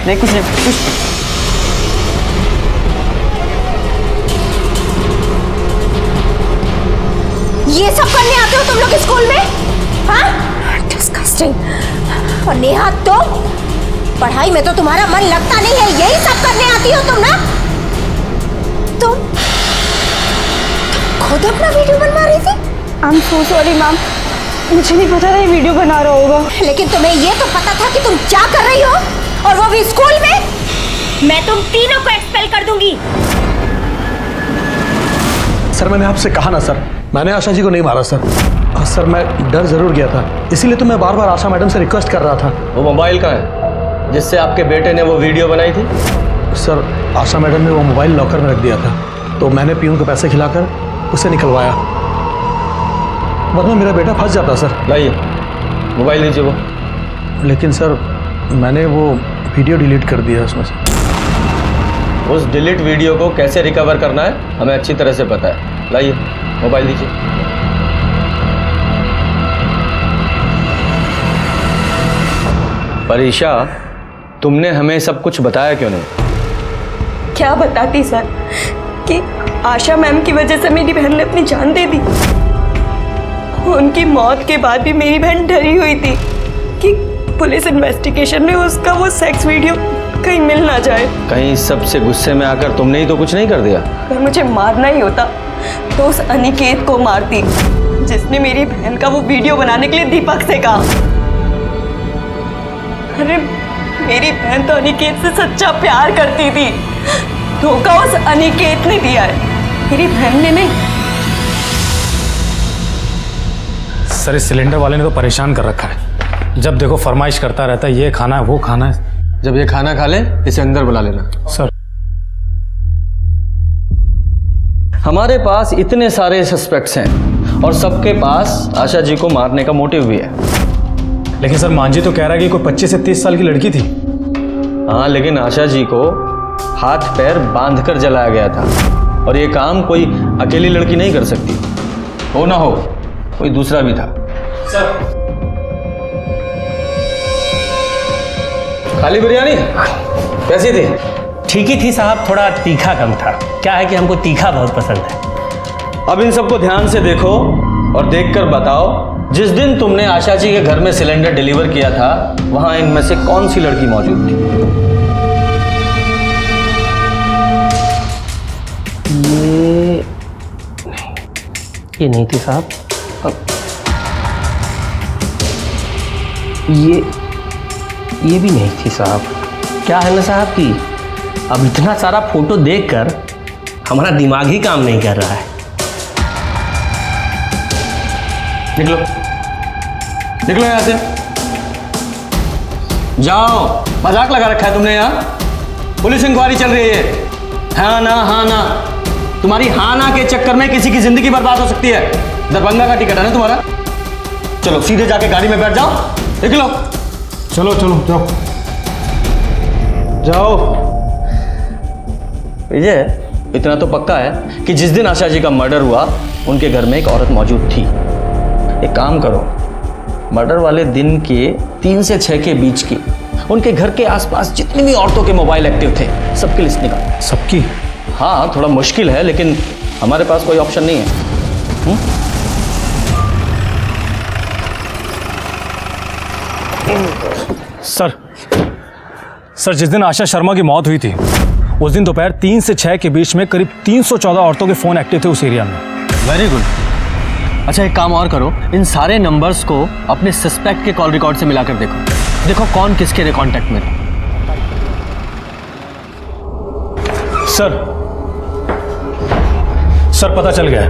नहीं कुछ नहीं, कुछ ये सब करने आते हो तुम लोग स्कूल में? हाँ? डिस्गस्टिंग। और नेहा तुम पढ़ाई में तो तुम्हारा मन लगता नहीं है, यही सब करने आती हो तुम ना? तुम खुद अपना वीडियो बनवा रही थी? I am so sorry ma'am, मुझे नहीं पता था ये वीडियो बना रहा होगा। लेकिन तुम्हें ये तो पता था कि तुम क्या कर रही हो, और वो भी स्कूल में? मैं तुम तीनों को एक्सपेल कर दूंगी। सर मैंने आपसे कहा ना सर, मैंने आशा जी को नहीं मारा सर। सर मैं डर जरूर गया था, इसीलिए तो मैं बार बार आशा मैडम से रिक्वेस्ट कर रहा था। वो मोबाइल कहाँ है जिससे आपके बेटे ने वो वीडियो बनाई थी? सर आशा मैडम ने वो मोबाइल लॉकर में रख दिया था, तो मैंने पियून को पैसे खिलाकर उसे निकलवाया, वरना मेरा बेटा फंस जाता सर। लाइए मोबाइल दीजिए वो। लेकिन सर मैंने वो वीडियो डिलीट कर दिया उसमें से। उस डिलीट वीडियो को कैसे रिकवर करना है हमें अच्छी तरह से पता है। लाइए मोबाइल दीजिए। पर ईशा, तुमने हमें सब कुछ बताया क्यों नहीं? क्या बताती सर कि आशा मैम की वजह से मेरी बहन ने अपनी जान दे दी। उनकी मौत के बाद भी मेरी बहन डरी हुई थी कि पुलिस इन्वेस्टिगेशन में उसका वो सेक्स वीडियो कहीं मिल ना जाए। कहीं सबसे गुस्से में आकर तुमने ही तो कुछ नहीं कर दिया। अगर मुझे मारना ही होता तो उस अनिकेत को मारती जिसने मेरी बहन का वो वीडियो बनाने के लिए दीपक से कहा। अरे मेरी बहन तो अनिकेत से सच्चा प्यार करती थी, धोखा उस अनिकेत ने दिया है, मेरी बहन ने नहीं। सर इस सिलेंडर वाले ने तो परेशान कर रखा है। जब देखो फरमाइश करता रहता है, ये खाना है वो खाना है। जब ये खाना खा ले इसे अंदर बुला लेना। सर हमारे पास इतने सारे सस्पेक्ट्स हैं और सबके पास आशा जी को मारने का मोटिव भी है। लेकिन सर मांझी तो कह रहा है कि कोई 25 से 30 साल की लड़की थी। हाँ, लेकिन आशा जी को हाथ पैर बांधकर जलाया गया था और ये काम कोई अकेली लड़की नहीं कर सकती। हो ना हो कोई दूसरा भी था। सर खाली बिरयानी कैसी थी? ठीक ही थी साहब, थोड़ा तीखा कम था। क्या है कि हमको तीखा बहुत पसंद है। अब इन सबको ध्यान से देखो और देखकर बताओ, जिस दिन तुमने आशा जी के घर में सिलेंडर डिलीवर किया था वहां इनमें से कौन सी लड़की मौजूद थी? ये नहीं थी साहब। ये भी नहीं थी साहब। क्या है ना साहब कि अब इतना सारा फोटो देखकर हमारा दिमाग ही काम नहीं कर रहा है। निकलो निकलो यहां से, जाओ। मजाक लगा रखा है तुमने यहाँ? पुलिस इंक्वायरी चल रही है। हाँ ना तुम्हारी हाँ ना के चक्कर में किसी की जिंदगी बर्बाद हो सकती है। दरभंगा का टिकट है ना तुम्हारा? चलो सीधे जाके गाड़ी में बैठ जाओ, निकलो। चलो जाओ जाओ। विजय, इतना तो पक्का है कि जिस दिन आशा जी का मर्डर हुआ उनके घर में एक औरत मौजूद थी। एक काम करो, मर्डर वाले दिन के 3 से 6 के बीच की उनके घर के आसपास जितनी भी औरतों के मोबाइल एक्टिव थे सबकी लिस्ट निकालो। सबकी? हाँ, थोड़ा मुश्किल है लेकिन हमारे पास कोई ऑप्शन नहीं है। सर जिस दिन आशा शर्मा की मौत हुई थी उस दिन दोपहर 3 से 6 के बीच में करीब 314 औरतों के फोन एक्टिव थे उस एरिया में। Very good. अच्छा एक काम और करो, इन सारे नंबर्स को अपने सस्पेक्ट के कॉल रिकॉर्ड से मिलाकर देखो कौन किसके कांटेक्ट में था। सर पता चल गया है,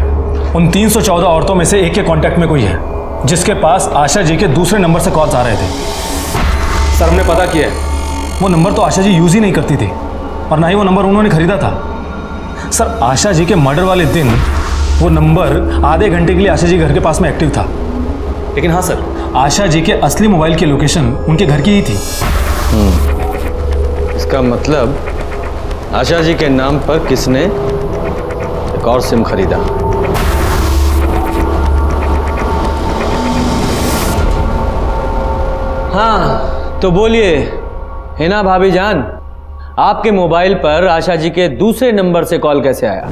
उन 314 औरतों में से एक के कांटेक्ट में कोई है जिसके पास आशा जी के दूसरे नंबर से कॉल्स आ रहे थे। सर हमने पता किया है। वो नंबर तो आशा जी यूज ही नहीं करती थी और ना ही वो नंबर उन्होंने खरीदा था। सर आशा जी के मर्डर वाले दिन वो नंबर आधे घंटे के लिए आशा जी घर के पास में एक्टिव था। लेकिन हाँ सर, आशा जी के असली मोबाइल की लोकेशन उनके घर की ही थी। इसका मतलब आशा जी के नाम पर किसने एक और सिम खरीदा। हाँ तो बोलिए हिना भाभी जान, आपके मोबाइल पर आशा जी के दूसरे नंबर से कॉल कैसे आया?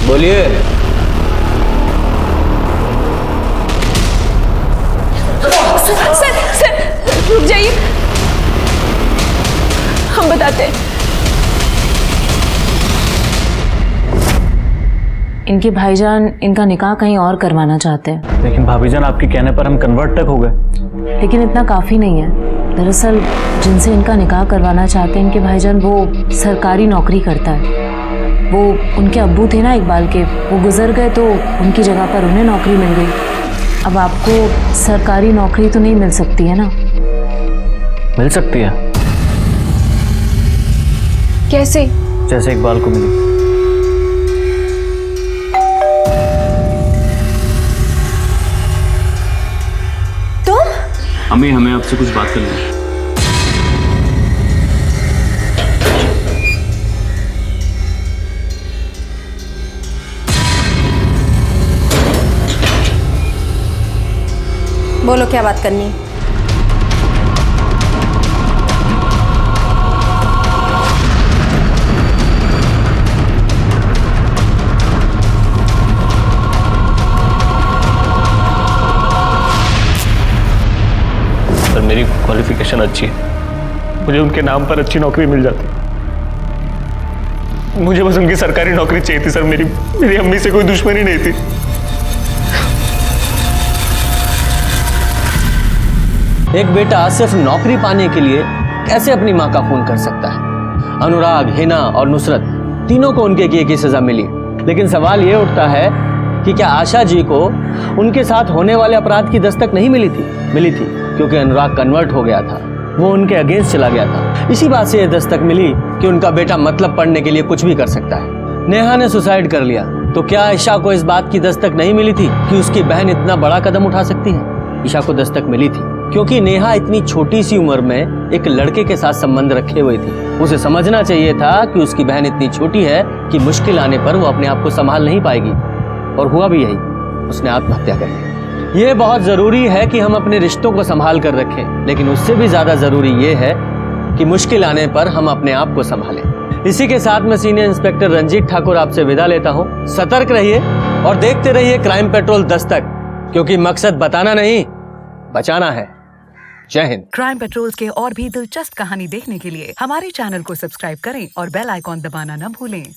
बोलिए। सर रुक जाइए, हम बताते हैं। इनके भाईजान इनका निकाह कहीं और करवाना चाहते हैं। लेकिन भाभीजान आपके कहने पर हम कन्वर्ट तक हो गए। लेकिन इतना काफ़ी नहीं है। दरअसल जिनसे इनका निकाह करवाना चाहते हैं इनके भाईजान वो सरकारी नौकरी करता है। वो उनके अब्बू थे ना इकबाल के, वो गुजर गए तो उनकी जगह पर उन्हें नौकरी मिल गई। अब आपको सरकारी नौकरी तो नहीं मिल सकती है ना? मिल सकती है। कैसे? जैसे इकबाल को मिली। अम्मी हमें आपसे कुछ बात करनी है। बोलो क्या बात करनी है? सर मेरी क्वालिफिकेशन अच्छी है, मुझे उनके नाम पर अच्छी नौकरी मिल जाती। मुझे बस उनकी सरकारी नौकरी चाहिए थी सर। मेरी अम्मी से कोई दुश्मनी नहीं थी। एक बेटा सिर्फ नौकरी पाने के लिए कैसे अपनी माँ का खून कर सकता है? अनुराग, हिना और नुसरत तीनों को उनके किए की सजा मिली, लेकिन सवाल ये उठता है कि क्या आशा जी को उनके साथ होने वाले अपराध की दस्तक नहीं मिली थी? मिली थी, क्योंकि अनुराग कन्वर्ट हो गया था, वो उनके अगेंस्ट चला गया था। इसी बात से यह दस्तक मिली कि उनका बेटा मतलब पढ़ने के लिए कुछ भी कर सकता है। नेहा ने सुसाइड कर लिया, तो क्या ईशा को इस बात की दस्तक नहीं मिली थी कि उसकी बहन इतना बड़ा कदम उठा सकती है? ईशा को दस्तक मिली थी क्योंकि नेहा इतनी छोटी सी उम्र में एक लड़के के साथ संबंध रखे हुए थी। उसे समझना चाहिए था कि उसकी बहन इतनी छोटी है कि मुश्किल आने पर वो अपने आप को संभाल नहीं पाएगी, और हुआ भी यही, उसने आत्महत्या कर ली। ये बहुत जरूरी है कि हम अपने रिश्तों को संभाल कर रखें, लेकिन उससे भी ज्यादा जरूरी ये है कि मुश्किल आने पर हम अपने आप को संभालें। इसी के साथ मैं सीनियर इंस्पेक्टर रंजीत ठाकुर आपसे विदा लेता हूं। सतर्क रहिए और देखते रहिए क्राइम पेट्रोल दस्तक, क्योंकि मकसद बताना नहीं, बचाना है। जय हिंद। क्राइम पेट्रोल के और भी दिलचस्प कहानी देखने के लिए हमारे चैनल को सब्सक्राइब करें और बेल आइकॉन दबाना न भूलें।